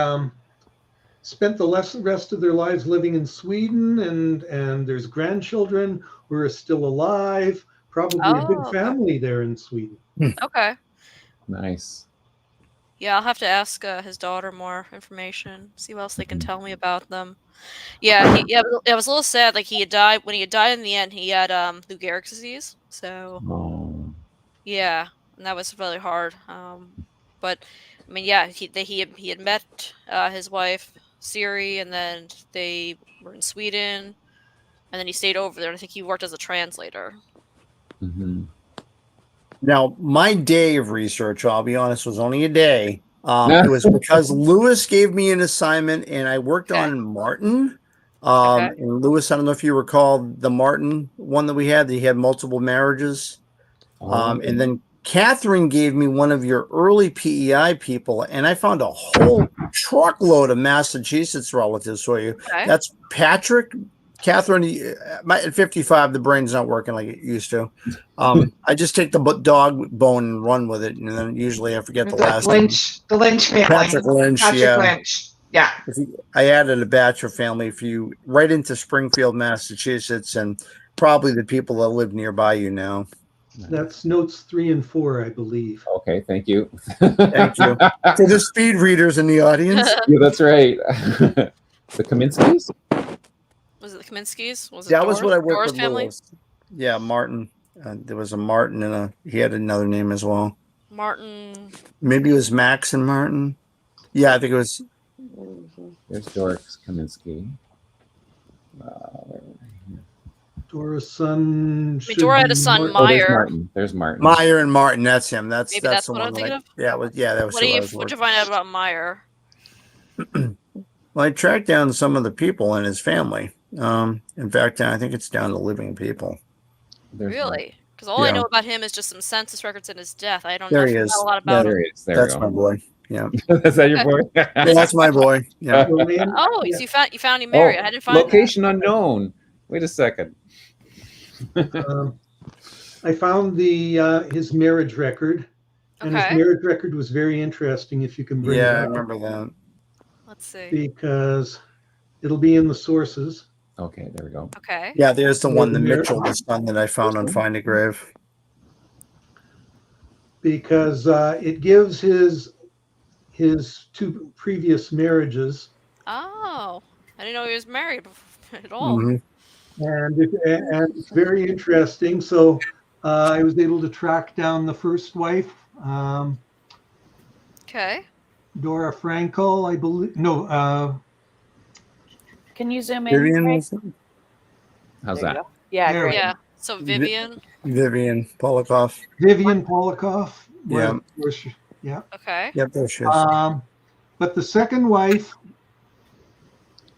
spent the rest of their lives living in Sweden, and there's grandchildren who are still alive. Probably a big family there in Sweden. Okay. Nice. Yeah, I'll have to ask his daughter more information. See what else they can tell me about them. Yeah, it was a little sad. Like he had died when he had died in the end. He had Lou Gehrig's disease. So yeah, and that was really hard. But I mean, yeah, he had met his wife Siri, and then they were in Sweden, and then he stayed over there. And I think he worked as a translator. Mm-hmm. Now, my day of research, I'll be honest, was only a day. It was because Lewis gave me an assignment, and I worked on Martin. And Lewis, I don't know if you recall the Martin one that we had. That he had multiple marriages. And then Catherine gave me one of your early PEI people, and I found a whole truckload of Massachusetts relatives for you. Okay. That's Patrick. Catherine, at 55, the brain's not working like it used to. I just take the dog bone and run with it, and then usually I forget the last name. The Lynch family. Patrick Lynch, Patrick Lynch. Yeah. I added a bachelor family if you right into Springfield, Massachusetts, and probably the people that live nearby you now. That's notes 3 and 4, I believe. Okay, thank you. Thank you. For the speed readers in the audience. Yeah, that's right. The Kaminskis? Was it the Kaminskis? Was it That was what I worked Dora's with family? Lewis. Yeah, Martin. There was a Martin and he had another name as well. Martin. Maybe it was Max and Martin. Yeah, I think it was. There's Doris Kaminsky. Dora's son. Dora had a son, Meyer. There's Martin. Meyer and Martin. That's him. That's That's the what I'm one. thinking of. Yeah, that was. What'd you find out about Meyer? Well, I tracked down some of the people in his family. In fact, I think it's down to living people. Really? Because all I know about him is just some census records and his death. I don't know a lot about him. That's my boy. Yeah. Is that your boy? Yeah, that's my boy. Yeah. Oh, you found him married. I didn't find location unknown. Wait a second. I found his marriage record, and his marriage record was very interesting. If you can bring it up. I remember that. Let's see. Because it'll be in the sources. Okay, there we go. Okay. Yeah, there's the one, the Mitchell, the son that I found on Find a Grave. Because it gives his 2 previous marriages. Oh, I didn't know he was married at all. Mm-hmm. And it's very interesting. So I was able to track down the first wife. Okay. Dora Frankel, I believe. No. Can you zoom in? Vivian? How's that? Yeah, great. Yeah. So Vivian. Vivian Polikoff. Vivian Polikoff. Yeah. Yeah. Okay. Yep, there she is. But the second wife,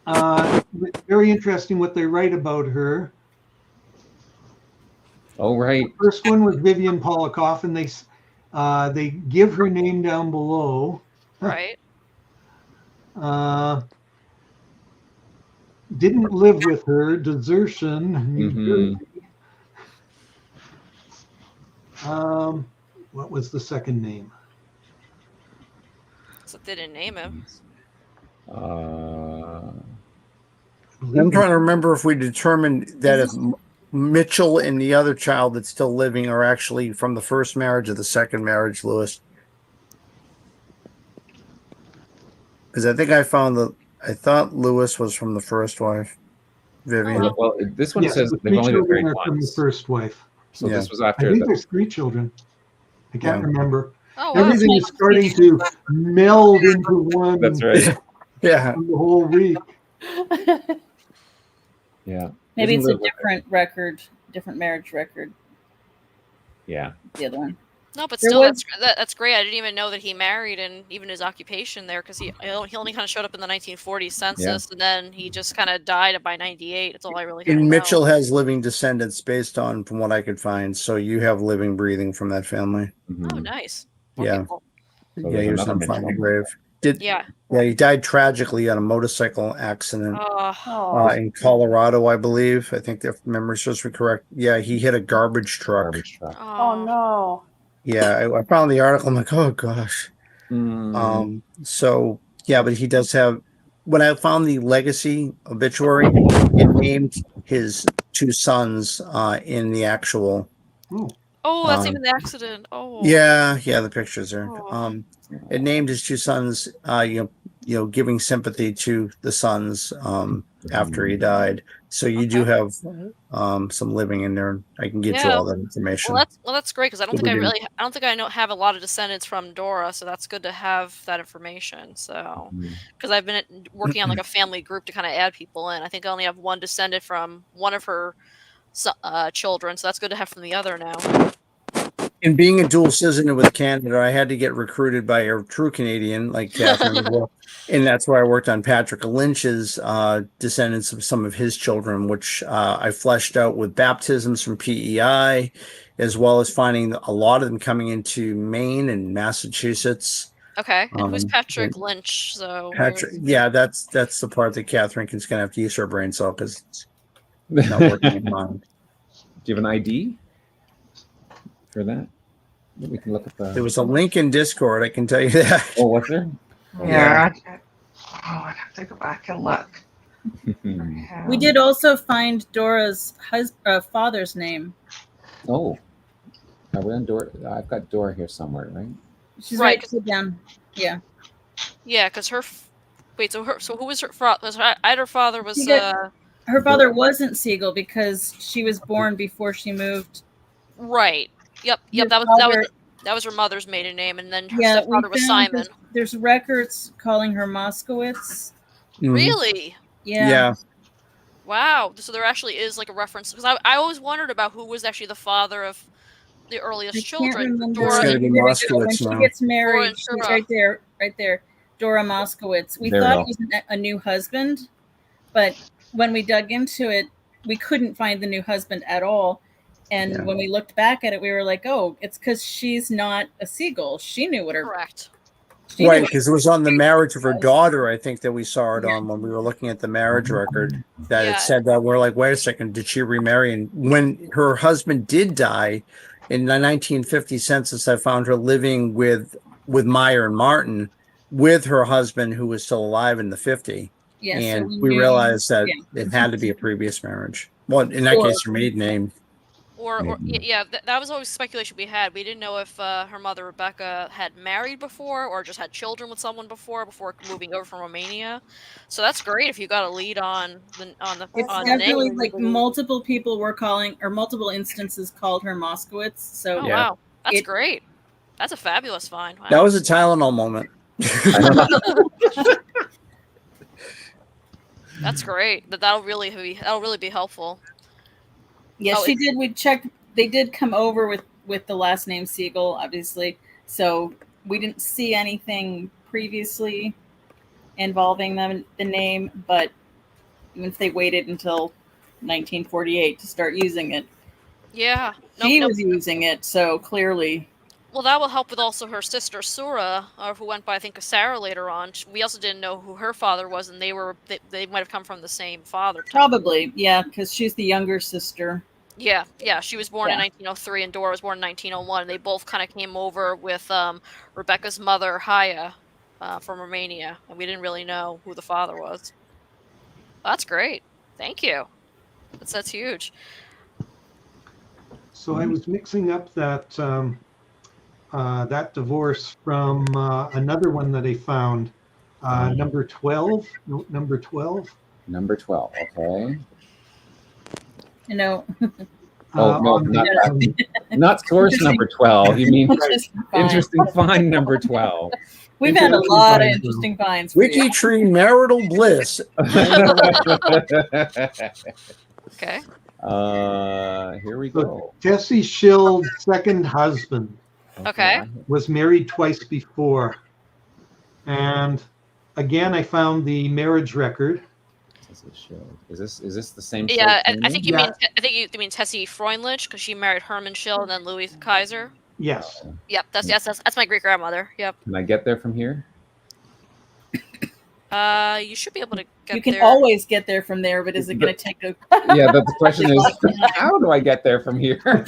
it's very interesting what they write about her. Oh, right. The first one was Vivian Polikoff, and they give her name down below. Right. Didn't live with her, desertion, New Jersey. What was the second name? So they didn't name him. I'm trying to remember if we determined that if Mitchell and the other child that's still living are actually from the first marriage or the second marriage, Lewis. Because I think I thought Lewis was from the first wife, Vivian. Well, this one says they've only been married from the once. first wife. So this was after. I think there's 3 children. I can't remember. Oh, wow. Everything is starting to meld into one. That's right. Yeah. The whole week. Yeah. Maybe it's a different record, different marriage record. Yeah. The other one. No, but still, that's great. I didn't even know that he married and even his occupation there, because he only kind of showed up in the 1940 census, and then he just kind of died by 98. That's all I really And know. Mitchell has living descendants based on, from what I could find. So you have living, breathing from that family. Oh, nice. Yeah. So Yeah, he was on Find a Grave. Yeah, he died tragically on a motorcycle accident in Colorado, I believe. I think the memory serves me correct. Yeah, he hit a garbage truck. Oh no. Yeah, I found the article. I'm like, oh gosh. So yeah, but he does have. When I found the legacy obituary, it named his 2 sons in the actual. Oh, that's even the accident. Oh. Yeah, the pictures there. It named his 2 sons. You know, giving sympathy to the sons after he died. So you do have some living in there. I can get you all that information. Well, that's great, because I don't think I have a lot of descendants from Dora, so that's good to have that information. So, because I've been working on like a family group to kind of add people in. I think I only have one descendant from one of her children, so that's good to have from the other now. And being a dual citizen with Canada, I had to get recruited by a true Canadian like Catherine as well. And that's where I worked on Patrick Lynch's descendants of some of his children, which I fleshed out with baptisms from PEI, as well as finding a lot of them coming into Maine and Massachusetts. Okay, and who's Patrick Lynch? So Patrick, that's the part that Catherine is going to have to use her brain cell because it's not working in mind. Do you have an ID for that? We can look at the. There was a link in Discord. I can tell you that. Oh, what's there? Yeah. I'd have to go back and look. We did also find Dora's father's name. Oh, are we on Dora? I've got Dora here somewhere, right? She's right down. Yeah. Yeah, because her. Wait, so who was her father? Her father was. Her father wasn't Siegel because she was born before she moved. Right. Yep. That was her mother's maiden name, and then her stepfather was Simon. There's records calling her Moskowitz. Really? Yeah. Wow. So there actually is like a reference, because I always wondered about who was actually the father of the earliest children. Dora and when she gets married, she's right there. Dora Moskowitz. We thought it was a new husband, but when we dug into it, we couldn't find the new husband at all. And when we looked back at it, we were like, oh, it's because she's not a Siegel. She knew what her... Correct. Right, because it was on the marriage of her daughter, I think, that we saw it on when we were looking at the marriage record, that it said that. We're like, wait a second, did she remarry? And when her husband did die in the 1950 census, I found her living with Meyer and Martin with her husband, who was still alive in the 50. Yeah, and we realized that it had to be a previous marriage. Well, in that case, her maiden name. That was always speculation we had. We didn't know if her mother Rebecca had married before or just had children with someone before moving over from Romania. So that's great if you got a lead on the definitely name. Like multiple people were calling, or multiple instances called her Moskowitz. So wow, that's great. That's a fabulous find. Wow. That was a Tylenol moment. That's great. That'll really be helpful. Yeah, she did. We checked. They did come over with the last name Siegel, obviously. So we didn't see anything previously involving them, the name. But even if they waited until 1948 to start using it, she was using it. So clearly. Well, that will help with also her sister Sura, who went by I think Sarah later on. We also didn't know who her father was, and they might have come from the same father. Probably, yeah, because she's the younger sister. Yeah. She was born in 1903, and Dora was born in 1901. And they both kind of came over with Rebecca's mother, Haya, from Romania, and we didn't really know who the father was. That's great. Thank you. That's huge. So I was mixing up that divorce from another one that I found, number 12. Number 12. Number 12. Okay. No. No, not source number 12. You mean interesting find number 12. We've had a lot of interesting finds. WikiTree marital bliss. Okay. Here we go. Tessie Schill's second husband. Okay. Was married twice before. And again, I found the marriage record. Is this the same? Yeah, I think you mean Tessie Freundlich, because she married Herman Schill and then Louis Kaiser. Yes. Yep, that's my great grandmother. Yep. Can I get there from here? You should be able to get there. You can always get there from there, but is it going to take a... Yeah, but the question is, how do I get there from here? 20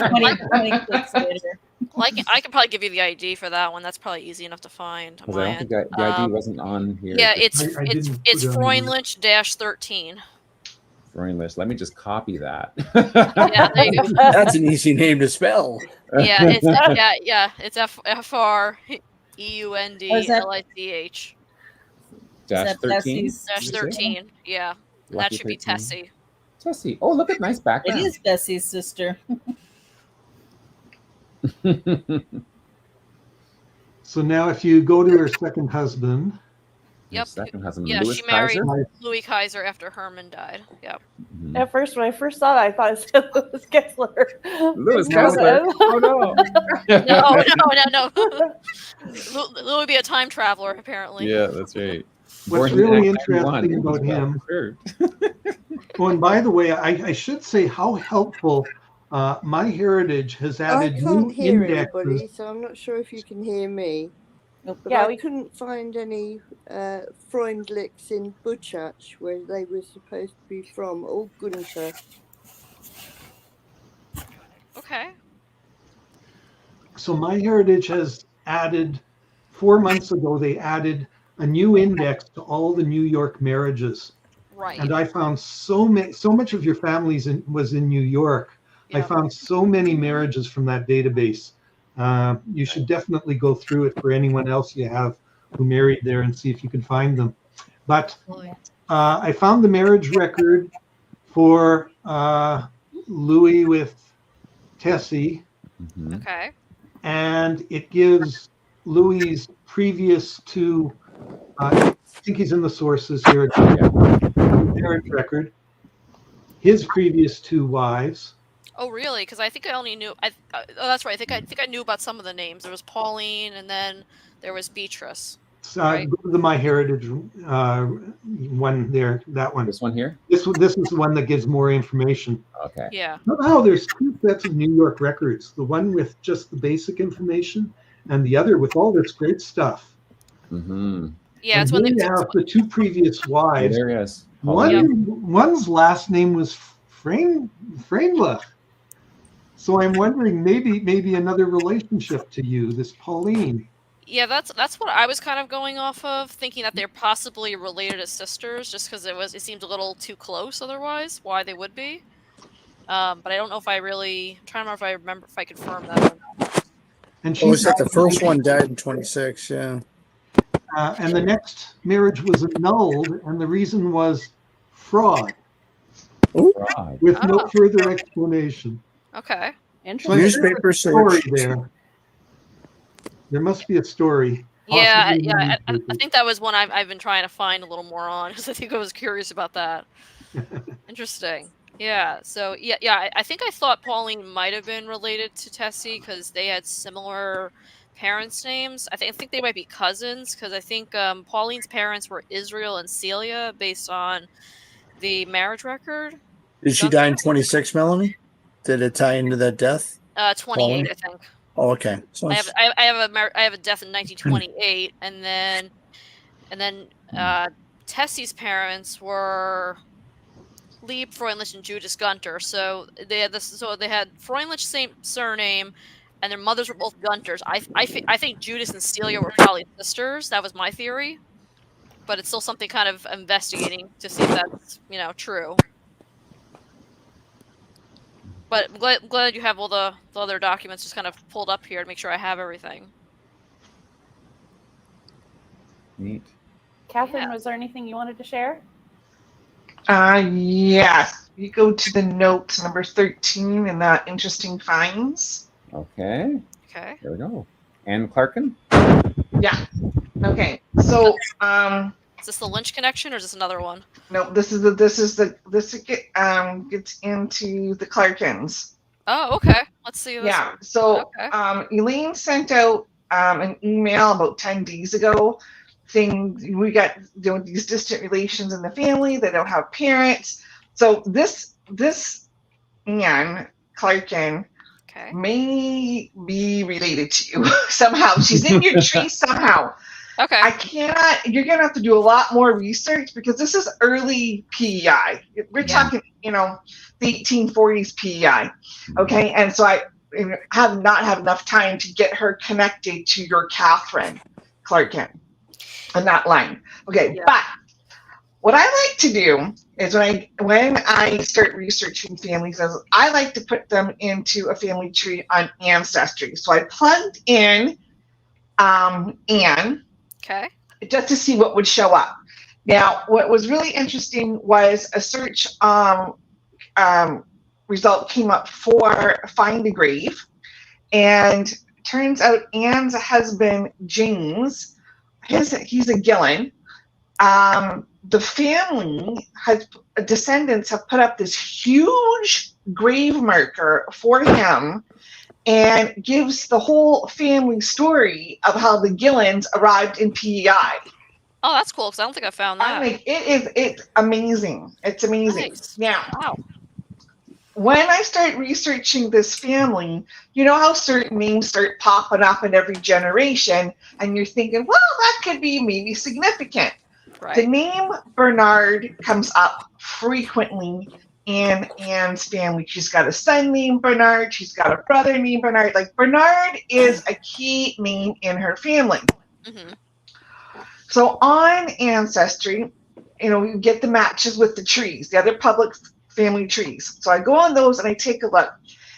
clicks later. Well, I can probably give you the ID for that one. That's probably easy enough to find. Because I don't think the ID wasn't on here. Yeah, it's Freundlich-13. Freundlich. Let me just copy that. Yeah, there you go. That's an easy name to spell. Yeah, it's Freundlich. -13. Yeah. And that should be Tessie. Tessie. Oh, look at nice background. It is Bessie's sister. So now if you go to her second husband. Yep. Second husband. Yeah, Louis she married Kaiser? Louis Kaiser after Herman died. Yep. Mm-hmm. At first, when I first saw that, I thought it said Louis Kessler. Louis Kessler? Oh, no. No. Louis would be a time traveler, apparently. Yeah, that's right. What's really interesting about him. Oh, and by the way, I should say how helpful MyHeritage has added new indexes. I can't hear anybody, so I'm not sure if you can hear me. But I couldn't find any Freundlichs in Buchach, where they were supposed to be from, or Gunther. Okay. So MyHeritage has added, 4 months ago, they added a new index to all the New York marriages. Right. And I found so much of your families was in New York. I found so many marriages from that database. You should definitely go through it for anyone else you have who married there and see if you can find them. But I found the marriage record for Louis with Tessie. Okay. And it gives Louis' previous to, I think he's in the sources here, marriage record, his previous 2 wives. Oh, really? Because I think I only knew. Oh, that's right. I think I knew about some of the names. There was Pauline, and then there was Beatrice. Right? Go to the MyHeritage one there. That one. This one here. This is the one that gives more information. Okay. Yeah. Oh, there's 2 sets of New York records. The one with just the basic information, and the other with all this great stuff. Yeah, it's when when they have the 2 previous wives. There he is. One's last name was Frainla. So I'm wondering maybe another relationship to you, this Pauline. Yeah, that's what I was kind of going off of, thinking that they're possibly related as sisters, just because it seemed a little too close otherwise. Why they would be, but I don't know if I'm trying to remember if I confirm that or not. And she said the first one died in 26. Yeah. And the next marriage was annulled, and the reason was fraud. Fraud. With no further explanation. Okay. Interesting. Newspaper story search. There must be a story. Yeah, I think that was one I've been trying to find a little more on, because I think I was curious about that. Interesting. Yeah. So yeah. I think I thought Pauline might have been related to Tessie because they had similar parents' names. I think they might be cousins, because I think Pauline's parents were Israel and Celia based on the marriage record. Did she die in 26, Melanie? Did it tie into that death? 28, Pauline? I think. Oh, okay. So I have a death in 1928, and then Tessie's parents were Lieb, Freundlich, and Judas Gunter. So they had Freundlich same surname, and their mothers were both Gunters. I think Judas and Celia were probably sisters. That was my theory, but it's still something kind of investigating to see if that's true. But I'm glad you have all the other documents just kind of pulled up here to make sure I have everything. Neat. Catherine, was there anything you wanted to share? Yes. You go to the notes number 13 in that interesting finds. Okay. Okay. There we go. And Clarkin? Yeah. Okay. So is this the Lynch connection or is this another one? No, this gets into the Clarkins. Oh, okay. Let's see this. Yeah. So Elaine sent out an email about 10 days ago saying we got these distant relations in the family. They don't have parents. So this Anne Clarkin may be related to you somehow. She's in your tree somehow. Okay. You're going to have to do a lot more research because this is early PEI. We're talking, the 1840s PEI. Okay. And so I have not had enough time to get her connected to your Catherine Clarkin on that line. Okay. Yeah. But what I like to do is when I start researching families, I like to put them into a family tree on Ancestry. So I plugged in Anne. Okay. Just to see what would show up. Now, what was really interesting was a search result came up for Find a Grave, and turns out Anne's husband James, he's a Gillen. The family descendants have put up this huge grave marker for him. And gives the whole family story of how the Gillens arrived in PEI. Oh, that's cool, because I don't think I found that. It's amazing. It's amazing. Nice. Now, when I start researching this family, you know how certain names start popping up in every generation, and you're thinking, well, that could be maybe significant. Right. The name Bernard comes up frequently in Anne's family. She's got a son named Bernard. She's got a brother named Bernard. Like, Bernard is a key name in her family. Mm-hmm. So on Ancestry, you get the matches with the trees, the other public family trees. So I go on those and I take a look.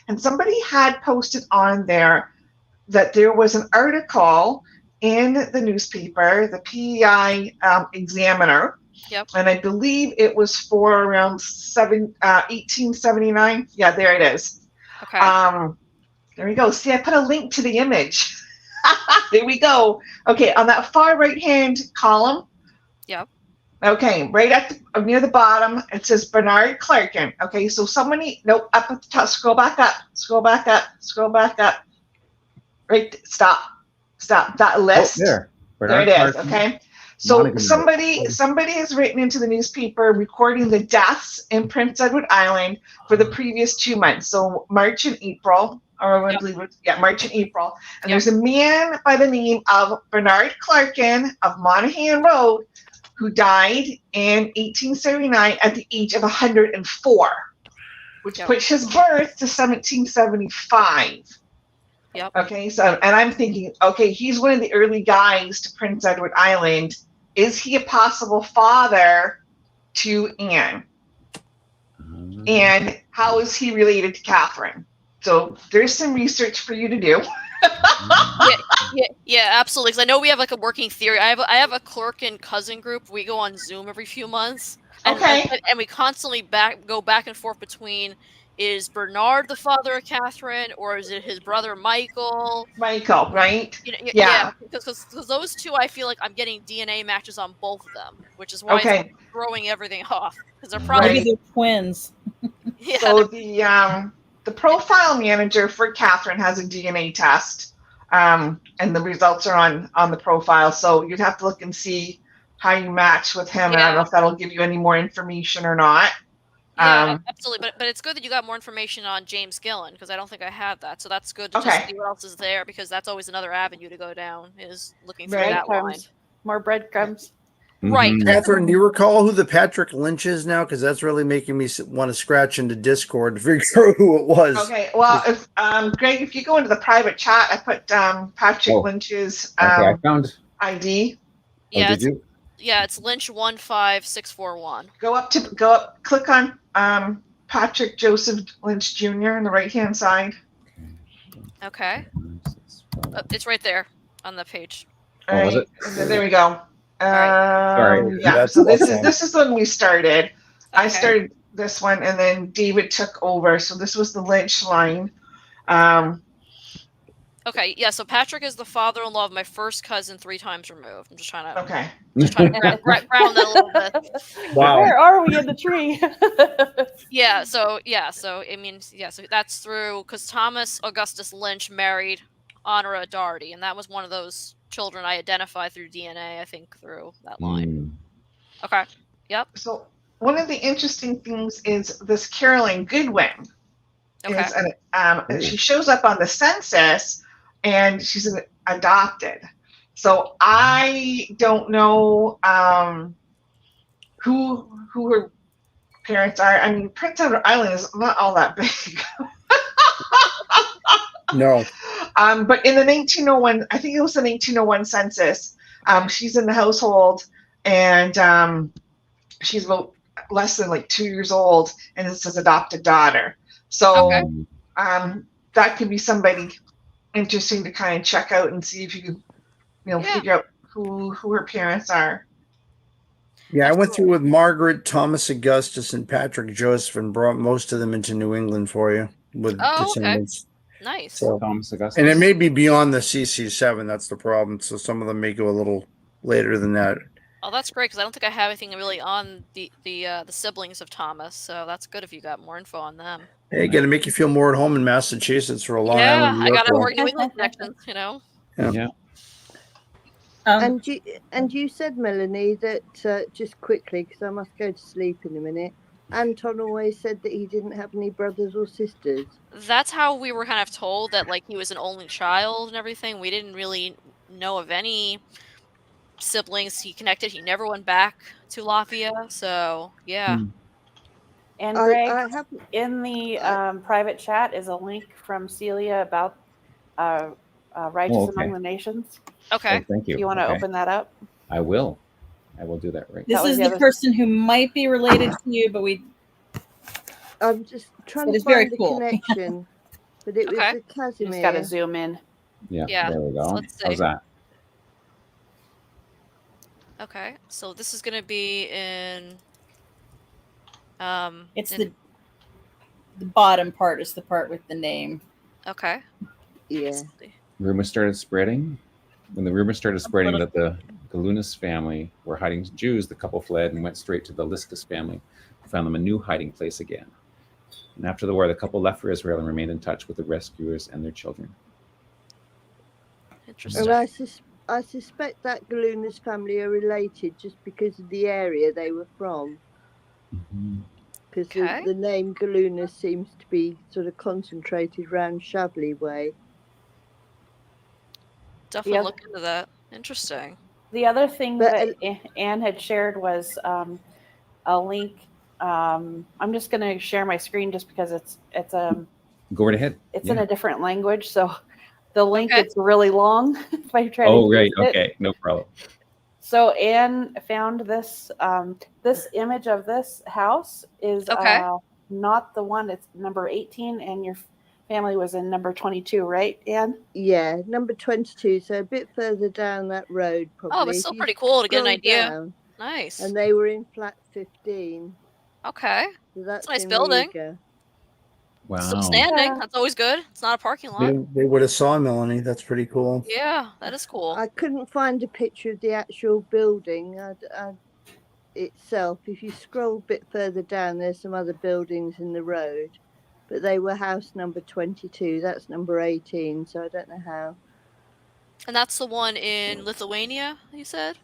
And somebody had posted on there that there was an article in the newspaper, the PEI Examiner. Yep. And I believe it was for around 1879. Yeah, there it is. Okay. There we go. See, I put a link to the image. There we go. Okay, on that far right-hand column. Yep. Okay, right at near the bottom, it says Bernard Clarkin. Okay, so somebody, nope, up at the top, scroll back up. Right, stop. That list. Oh, there. There it is. Okay. So somebody has written into the newspaper recording the deaths in Prince Edward Island for the previous 2 months. So March and April, or I believe March and April. And there's a man by the name of Bernard Clarkin of Monaghan Road who died in 1879 at the age of 104, which puts his birth to 1775. Yep. Okay, so, and I'm thinking, okay, he's one of the early guys to Prince Edward Island. Is he a possible father to Anne? And how is he related to Catherine? So there's some research for you to do. Yeah, absolutely. Because I know we have like a working theory. I have a Clarkin cousin group. We go on Zoom every few months. And we constantly go back and forth between, is Bernard the father of Catherine, or is it his brother Michael? Michael, right? Yeah. Because those two, I feel like I'm getting DNA matches on both of them, which is why it's throwing everything off. Because they're probably maybe they're twins. Yeah. So the profile manager for Catherine has a DNA test, and the results are on the profile. So you'd have to look and see how you match with him. And I don't know if that'll give you any more information or not. Yeah, absolutely. But it's good that you got more information on James Gillen, because I don't think I had that. So that's good to just see what else is there, because that's always another avenue to go down, is looking through that line. More breadcrumbs. Right. Catherine, do you recall who the Patrick Lynch is now? Because that's really making me want to scratch into Discord to figure out who it was. Okay, well, if Greg, if you go into the private chat, I put Patrick Lynch's I found ID. Yeah, did you? Yeah, it's Lynch 15641. Go up, click on Patrick Joseph Lynch Jr. on the right-hand side. Okay. It's right there on the page. All right. There we go. Sorry. Yeah. So this is when we started. Okay. I started this one, and then David took over. So this was the Lynch line. Okay. Yeah. So Patrick is the father-in-law of my first cousin 3 times removed. I'm just trying to. Okay. Just trying to ground that a little bit. Wow. Where are we in the tree? So it means so that's through, because Thomas Augustus Lynch married Honora Doherty, and that was one of those children I identified through DNA, I think, through that line. Okay. Yep. So one of the interesting things is this Caroline Goodwin. Okay. She shows up on the census, and she's adopted. So I don't know who her parents are. I mean, Prince Edward Island is not all that big. No. But in the 1901, I think it was the 1901 census, she's in the household, and she's about less than like 2 years old, and it says adopted daughter. So that could be somebody interesting to kind of check out and see if you can, figure out who her parents are. Yeah, I went through with Margaret, Thomas Augustus, and Patrick Joseph, and brought most of them into New England for you with descendants. Okay. Nice. So, Thomas Augustus. and it may be beyond the CC7. That's the problem. So some of them may go a little later than that. Oh, that's great, because I don't think I have anything really on the siblings of Thomas. So that's good if you got more info on them. Hey, got to make you feel more at home in Massachusetts for a long Island. Yeah, I got to work with the connections, Yeah. And you said, Melanie, that just quickly, because I must go to sleep in a minute, Anton always said that he didn't have any brothers or sisters. That's how we were kind of told, that like he was an only child and everything. We didn't really know of any siblings he connected. He never went back to Latvia, so yeah. And Greg, in the private chat is a link from Celia about righteous among the nations. Okay. Thank you. Do you want to open that up? I will do that right. This was is the the other- person who might be related to you, but I'm just trying It to is very find the cool. connection, but it was Okay. the You just got to Casimir. zoom in. Yeah, Yeah, there we go. so let's How's see. that? Okay, so this is gonna be in. it's in- the bottom part is the part with the name. Okay. Yeah. Let's see. Rumors started spreading. When the rumors started spreading that the Galunas family were hiding Jews, the couple fled and went straight to the Liskus family, who found them a new hiding place again. And after the war, the couple left for Israel and remained in touch with the rescuers and their children. Interesting. Well, I suspect that Galunas family are related just because of the area they were from. Mhm. Because Okay. the name Galunas seems to be sort of concentrated around Shavli way. Definitely Yeah. look into that. Interesting. The other thing But, that Anne had shared was a link. I'm just going to share my screen just because it's Go right ahead. it's Yeah. in a different language, so the link Okay. is really long. If I try to Oh, right. use it. Okay. No problem. So Anne found this this image of this house is Okay. not the one. It's number 18, and your family was in number 22, right, Anne? yeah, number 22, so a bit further down that road probably. Oh, but If still you pretty cool to get an scroll idea. down, Nice. and they were in flat 15. Okay. So that's a nice in building. Riga. Still Wow. standing. Yeah. That's always good. It's not a parking lot. They would have saw Melanie. That's pretty cool. Yeah, that is cool. I couldn't find a picture of the actual building itself. If you scroll a bit further down, there's some other buildings in the road, but they were house number 22. That's number 18, so I don't know how. And that's the one in Lithuania, you said?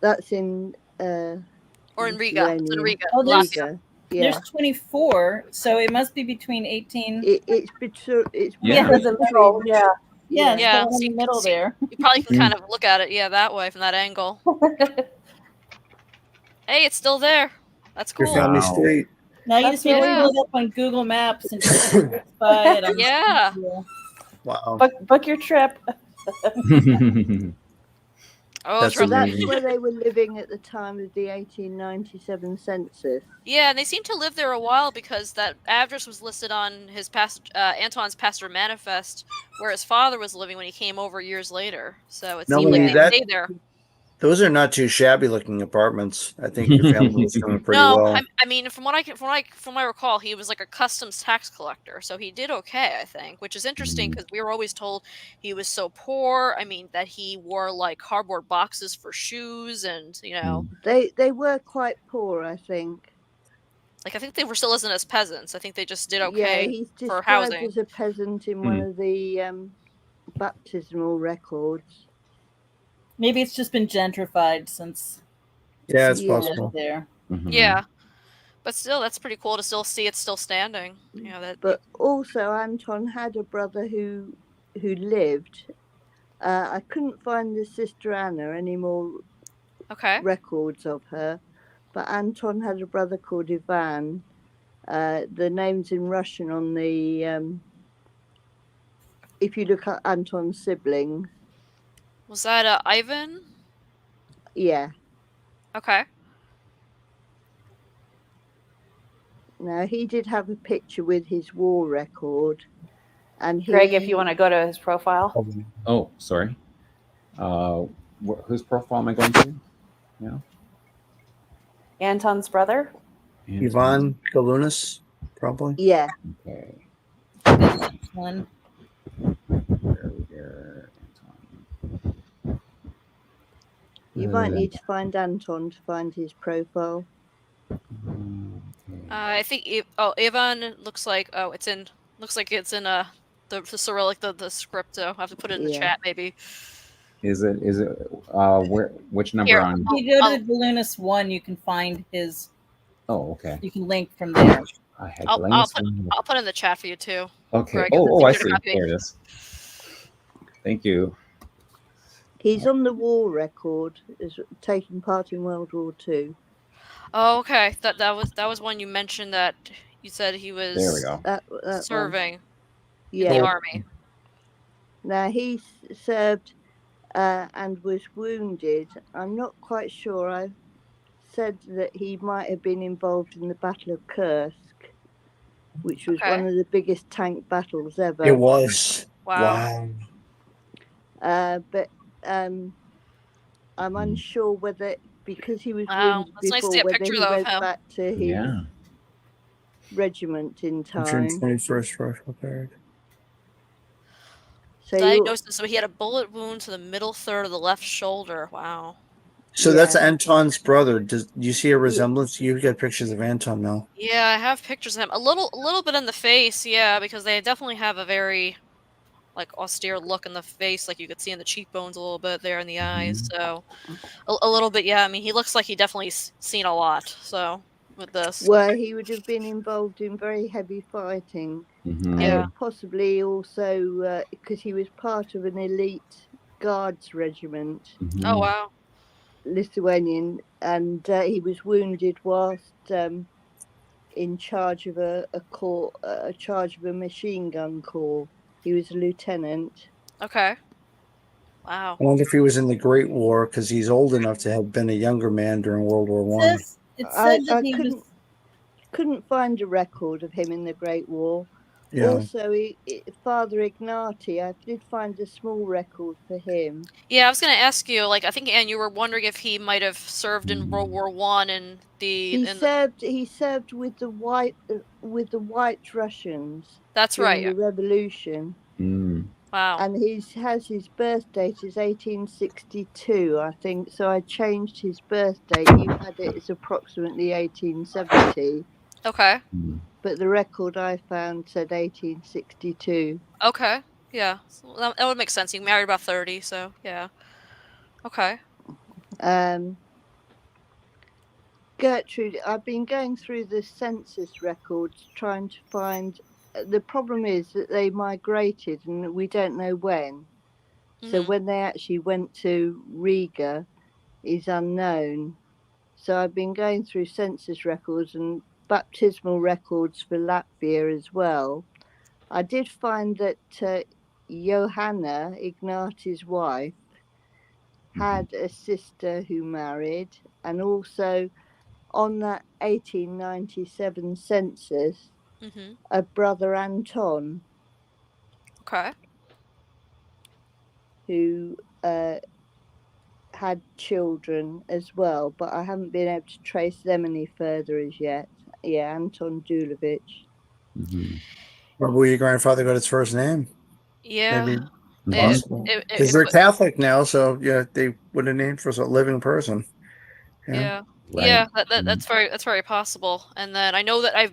That's in Or in Riga? It's in Lithuania. Riga. Oh, there's- Latvia. Riga. Yeah, There's 24, so it must be between 18. it's Yeah. Yeah, in the middle. Yeah. Yeah, it's Yeah, the one so in you the can middle see- there. You probably can Mhm. kind of look at it, yeah, that way from that angle. Hey, it's still there. That's Your cool. family Wow. straight. Now you That's just need to really pull it up on Google Maps and just by it. Yeah. Wow. Book your trip. Oh, That's So it's rough. that's where they were living at the time of the 1897 census. Yeah, and they seem to live there a while because that address was listed on his Anton's pastor manifest, where his father was living when he came over years later. So it seemed Melanie, like they stayed there. Those are not too shabby looking apartments. I think your family was doing pretty No, well. I mean, from what I recall, he was like a customs tax collector, so he did okay, I think, which is interesting because we were always told he was so poor. I mean, that he wore like cardboard boxes for shoes, and They were quite poor, I think. like I think they were still listed as peasants. I think they just did Yeah, okay he's for described housing. as a peasant in one of the baptismal records. Maybe it's just been gentrified since Yeah, it's Yeah. possible. there. Mhm. Yeah, but still, that's pretty cool to still see it still standing. You know that. But also, Anton had a brother who lived. I couldn't find the sister Anna any more Okay. records of her, but Anton had a brother called Ivan. The name's in Russian on the. If you look at Anton's siblings, Was that Ivan? yeah. Okay. Now he did have a picture with his war record, and Greg, if you want to go to his profile. Oh, sorry. Whose profile am I going to? Yeah. Anton's brother. Ivan Galunas, probably. Yeah. Okay. One. There, Anton. You might need to find Anton to find his profile. Okay. I think Ivan looks like it's in the Cyrillic the script. So I have to put it in the Yeah. chat maybe. Is it which number Here. on? If you go to Galunas 1, you can find his. Oh, okay. You can link from there. I had I'll Galenus put one. I'll put it in the chat for you too. Okay. Greg, Oh, I take see. your copy. There it is. Thank you. He's on the war record as taking part in World War II. Oh, okay. That was one you mentioned that you said he was There we go. That one. serving in Yeah. the army. Now he served and was wounded. I'm not quite sure. I said that he might have been involved in the Battle of Kursk, which was one Okay. of the biggest tank battles ever. It was. Wow. Wow. But I'm unsure whether, because he was Wow. wounded It's nice to see before, a whether picture he though of went him. back to his Yeah. regiment in June time. 21st, Rifle Parade. So Diagnosis: so he had a bullet wound to the middle third of the left shoulder. Wow. So that's Yeah. Anton's brother. Do you see a resemblance? You've got pictures of Anton now. Yeah, I have pictures of him. A little bit in the face, yeah, because they definitely have a very like austere look in the face, like you could see in the cheekbones a little bit there in the eyes. So a little bit, yeah. I mean, he looks like he definitely seen a lot. So with this, well, he would have been involved in very heavy fighting. Yeah. Possibly also because he was part of an elite guards regiment, Oh wow. Lithuanian, and he was wounded whilst in charge of a corps, charge of a machine gun corps. He was a lieutenant. Okay. Wow. I wonder if he was in the Great War because he's old enough to have been a younger man during World War One. It said that I he couldn't find a record of him in the Great War. Yeah. Also, Father Ignati, I did find a small record for him. Yeah, I was going to ask you. Like, I think Anne, you were wondering if he might have served in World War One and He served with the white Russians. That's during right. the Revolution. Wow. And he has his birth date is 1862, I think. So I changed his birth date. You had it as approximately 1870. Okay. But the record I found said 1862. Okay. Yeah. So that would make sense. He married about 30, so yeah. Okay. Gertrude, I've been going through the census records trying to find. The problem is that they migrated and we don't know when. So when they actually went to Riga is unknown. So I've been going through census records and baptismal records for Latvia as well. I did find that Johanna, Ignati's wife, had a sister who married, and also on that 1897 census, a brother Anton. Okay. Who had children as well, but I haven't been able to trace them any further as yet. Yeah, Anton Dulovich. Where will your grandfather got his first name? Yeah. Maybe because they're Catholic now, so yeah, they would have named for a living person. Yeah. Right. Yeah, that's very possible. And then I know that I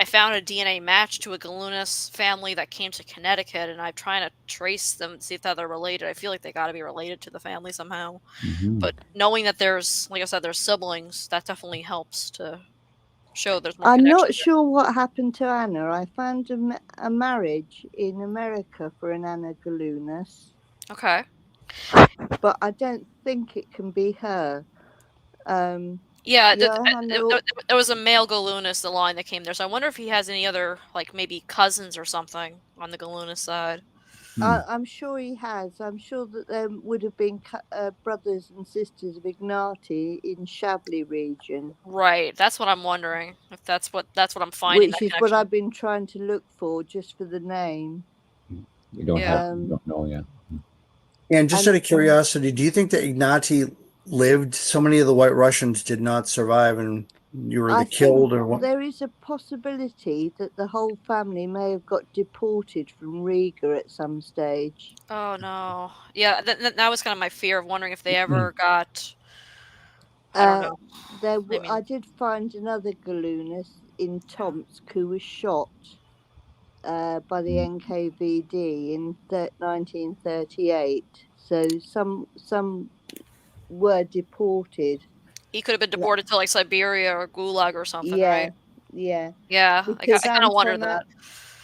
found a DNA match to a Galunas family that came to Connecticut, and I'm trying to trace them, see if they're related. I feel like they got to be related to the family somehow. But knowing that there's, like I said, there's siblings, that definitely helps to show there's more. I'm connection not sure what happened to Anna. I found a marriage in America for an Anna Galunas. Okay. But I don't think it can be her. Yeah, there was a male Galunas, the line that came there. So I wonder if he has any other, like maybe cousins or something on the Galunas side. I'm sure he has. I'm sure that there would have been brothers and sisters of Ignati in Chablis region. Right, that's what I'm wondering. If that's what I'm finding. Which is what I've been trying to look for, just for the name. You don't don't know yet. And just out of curiosity, do you think that Ignati lived? So many of the White Russians did not survive, and you were killed, or what? There is a possibility that the whole family may have got deported from Riga at some stage. Oh no! Yeah, that was kind of my fear of wondering if they ever got. I don't know. I did find another Galunas in Tomsk who was shot by the NKVD in 1938. So some were deported. He could have been deported to like Siberia or Gulag or something, right? Yeah. I kind of wondered that.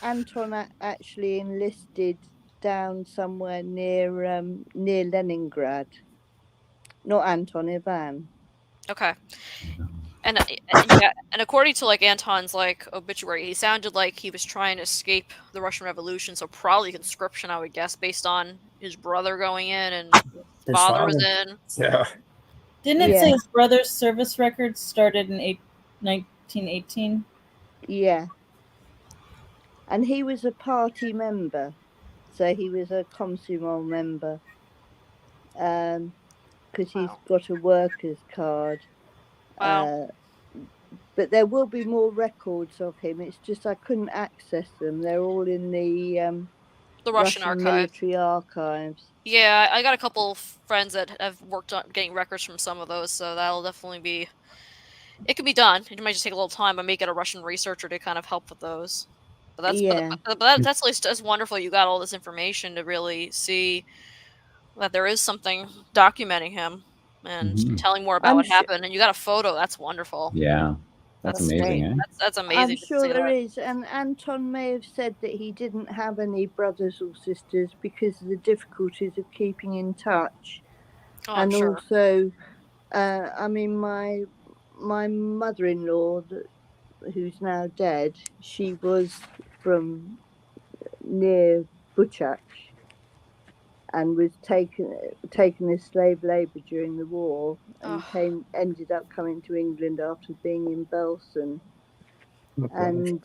Anton actually enlisted down somewhere near Leningrad. Not Anton, Ivan. Okay. And according to like Anton's like obituary, he sounded like he was trying to escape the Russian Revolution, so probably conscription, I would guess, based on his brother going in and His father was father. in. Yeah. Didn't it Yeah. say his brother's service records started in 1918? Yeah. And he was a party member. So he was a Comsumol member. Because he's Wow. got a worker's card. Wow. But there will be more records of him. It's just I couldn't access them. They're all in the Russian Russian archive. military archives. Yeah, I got a couple of friends that have worked on getting records from some of those, so that'll definitely be. It can be done. It might just take a little time. I may get a Russian researcher to kind of help with those. But that's Yeah. that's at least that's wonderful. You got all this information to really see that there is something documenting him and Mhm. telling more about I'm what sure. happened. And you got a photo. That's wonderful. Yeah, that's That's amazing, great. eh? That's I'm amazing to sure see there that. is, and Anton may have said that he didn't have any brothers or sisters because of the difficulties of keeping in touch, Oh, I'm and sure. also, I mean, my mother-in-law, who's now dead, she was from near Buchach and was taken as slave labour during the war, and Oh, ended up coming to England after being in Belsen. And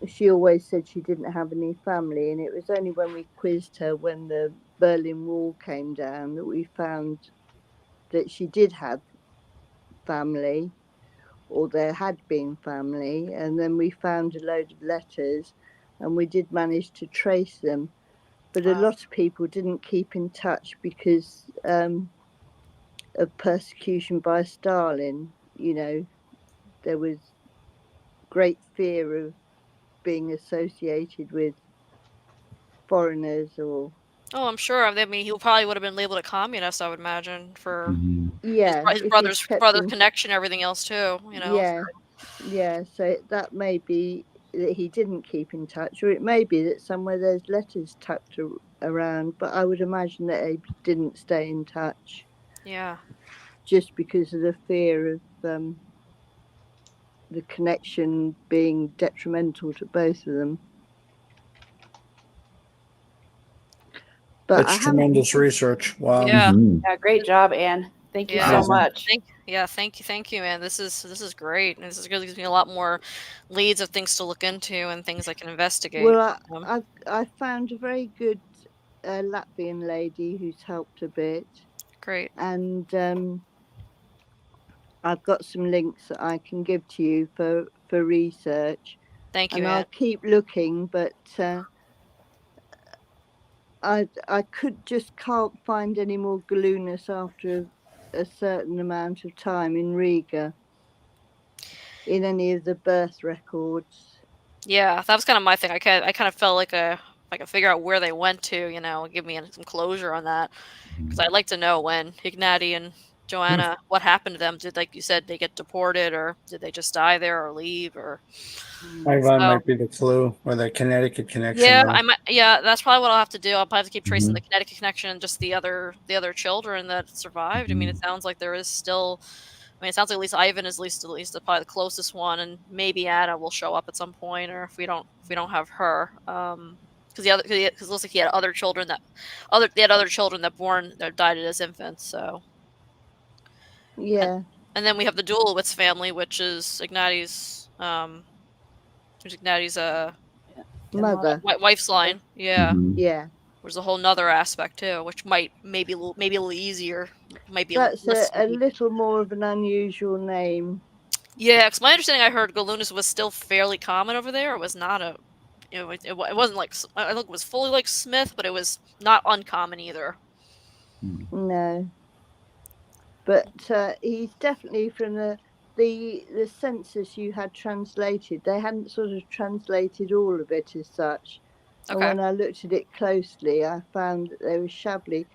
she always said she didn't have any family, and it was only when we quizzed her when the Berlin Wall came down that we found that she did have family, or there had been family, and then we found a load of letters, and we did manage to trace them, but a wow. lot of people didn't keep in touch because of persecution by Stalin. You know, there was great fear of being associated with foreigners or Oh, I'm sure. I mean, he probably would have been labeled a communist, I would imagine, for Mhm. yeah, his if he'd kept brother's in connection, everything else too. You know. yeah, so that may be that he didn't keep in touch, or it may be that somewhere there's letters tucked around, but I would imagine that they didn't stay in touch Yeah. just because of the fear of the connection being detrimental to both of them. But That's I haven't. tremendous research. Wow. Yeah. Mhm. Yeah, great job, Anne. Thank you Yeah. so much. Thank you, man. This is great. And this is really gives me a lot more leads of things to look into and things I can investigate. Well, Um, I found a very good Latvian lady who's helped a bit, Great. and I've got some links that I can give to you for research, Thank you, and Anne. I'll keep looking, but I can't find any more Galunas after a certain amount of time in Riga in any of the birth records. Yeah, that was kind of my thing. I kind of felt like if I could figure out where they went to, give me some closure on that. Because I'd like to know when Ignati and Joanna, what happened to them? Did, like you said, they get deported, or did they just die there or leave? Or That so, might be the clue, or the Connecticut connection. yeah, There. yeah, that's probably what I'll have to do. I'll probably have to keep tracing Mhm. the Connecticut connection and just the other children that survived. I mean, it Mhm. sounds like there is still. I mean, it sounds like at least Ivan is at least probably the closest one, and maybe Anna will show up at some point, or if we don't have her, because it looks like he had other children that died as infants. So, and, Yeah, and then we have the Dulowitz family, which is Ignati's mother. wife's line. Yeah, Mhm. Yeah, there's a whole nother aspect too, which might maybe a little easier, might be a that's less a sneaky. little more of an unusual name. Yeah, because my understanding, I heard Galunas was still fairly common over there. It was not a, it wasn't like I think it was fully like Smith, but it was not uncommon either. Mhm. No, but he's definitely from the census you had translated. They hadn't sort of translated all of it as such, and Okay. when I looked at it closely, I found that they were shabbily,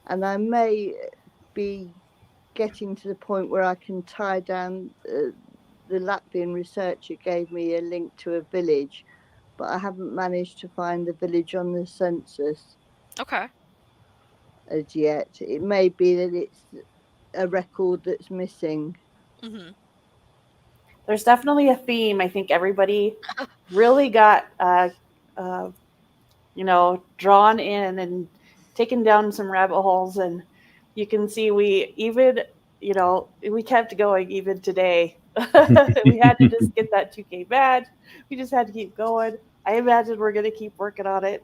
and I may be getting to the point where I can tie down. The Latvian researcher gave me a link to a village, but I haven't managed to find the village on the census Okay. as yet. It may be that it's a record that's missing. hmm There's definitely a theme. I think everybody really got, drawn in and taken down some rabbit holes, and you can see we even, we kept going even today. We had to just get that 2K badge. We just had to keep going. I imagine we're going to keep working on it.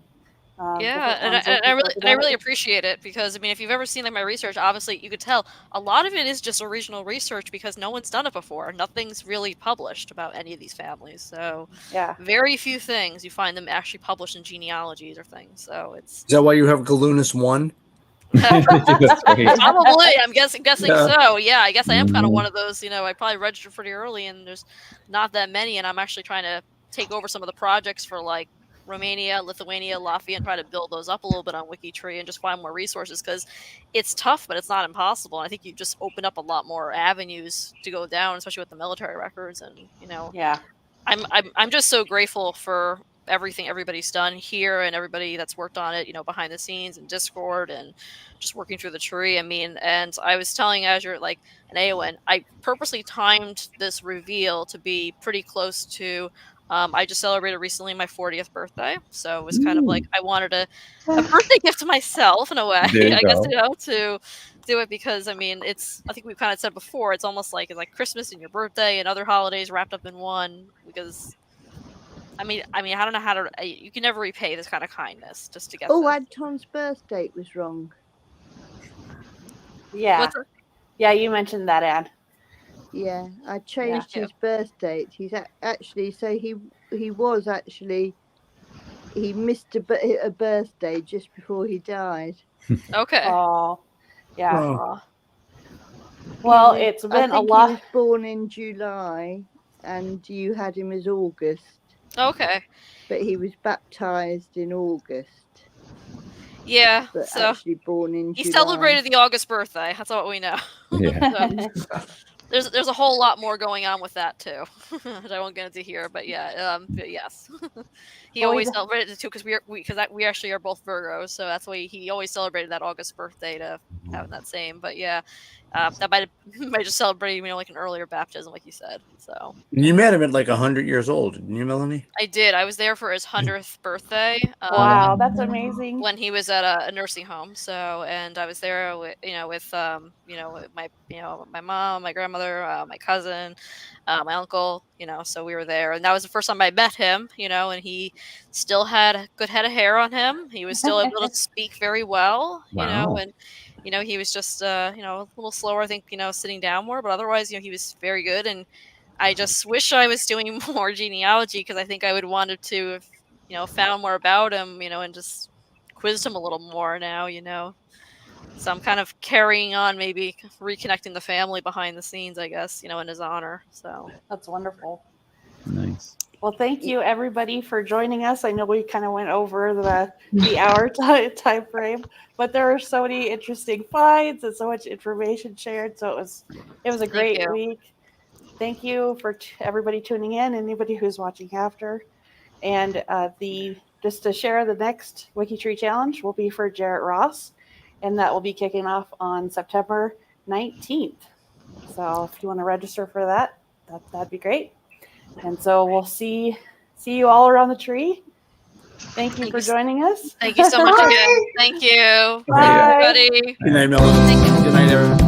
Yeah, and I really appreciate it, because I mean, if you've ever seen like my research, obviously you could tell a lot of it is just original research because no one's done it before. Nothing's really published about any of these families, so yeah, very few things you find them actually published in genealogies or things. So it's Is that why you have Galunus 1? That's right. probably, I'm guessing so. Yeah, I guess I am kind of Mhm. one of those. I probably registered pretty early, and there's not that many, and I'm actually trying to take over some of the projects for like Romania, Lithuania, Latvia, and try to build those up a little bit on WikiTree and just find more resources, because it's tough, but it's not impossible. And I think you just open up a lot more avenues to go down, especially with the military records. And yeah. I'm just so grateful for everything everybody's done here and everybody that's worked on it, behind the scenes and Discord and just working through the tree. I mean, and I was telling Azure, like, an Aowen, I purposely timed this reveal to be pretty close to, I just celebrated recently my 40th birthday. So it was kind of like I wanted a birthday gift to myself in a way, There you I guess, go. to do it, because I mean, I think we've kind of said before, it's almost like Christmas and your birthday and other holidays wrapped up in one, because I mean, I don't know how to. You can never repay this kind of kindness just to get. Oh, this. Anton's birth date was wrong. Yeah. What's Yeah, you mentioned that, Anne. Yeah, I changed Yeah. his birth date. He's actually, so he was actually, he missed a birthday just before he died. Okay. Oh, yeah. Oh. Well, He was- it's been I think a lot. He was born in July, and you had him as August. Okay. But he was baptized in August. Yeah. But So actually born in he July. celebrated the August birthday. That's all we know. Yeah. There's a whole lot more going on with that too. that I won't get into here, but yeah, but yes, he Well, always we- celebrated it too, because we actually are both Virgos, so that's why he always celebrated that August birthday to having that same. But yeah, that might just celebrate like an earlier baptism, like you said. So You met him at like 100 years old, didn't you, Melanie? I did. I was there for his 100th birthday. Wow, that's amazing. When he was at a nursing home. So, and I was there with with my mom, my grandmother, my cousin, my uncle. So we were there, and that was the first time I met him. And he still had a good head of hair on him. He was still able to speak very well. Wow. And he was just a little slower, I think, sitting down more, but otherwise, he was very good. And I just wish I was doing more genealogy, because I think I would wanted to have found more about him, and just quizzed him a little more now, So I'm kind of carrying on, maybe reconnecting the family behind the scenes, I guess, in his honor. So That's wonderful. Nice. Well, thank you everybody for joining us. I know we kind of went over the hour time frame, but there were so many interesting finds and so much information shared. So it was a great week. Thank you for everybody tuning in, anybody who's watching after. And just to share, the next WikiTree challenge will be for Jarrett Ross, and that will be kicking off on September 19th. So if you want to register for that'd be great. And so we'll see you all around the tree. Thank you for joining us. Thank you so much again. Thank you. Bye. Everybody. Good night, Melanie. Good night, everyone.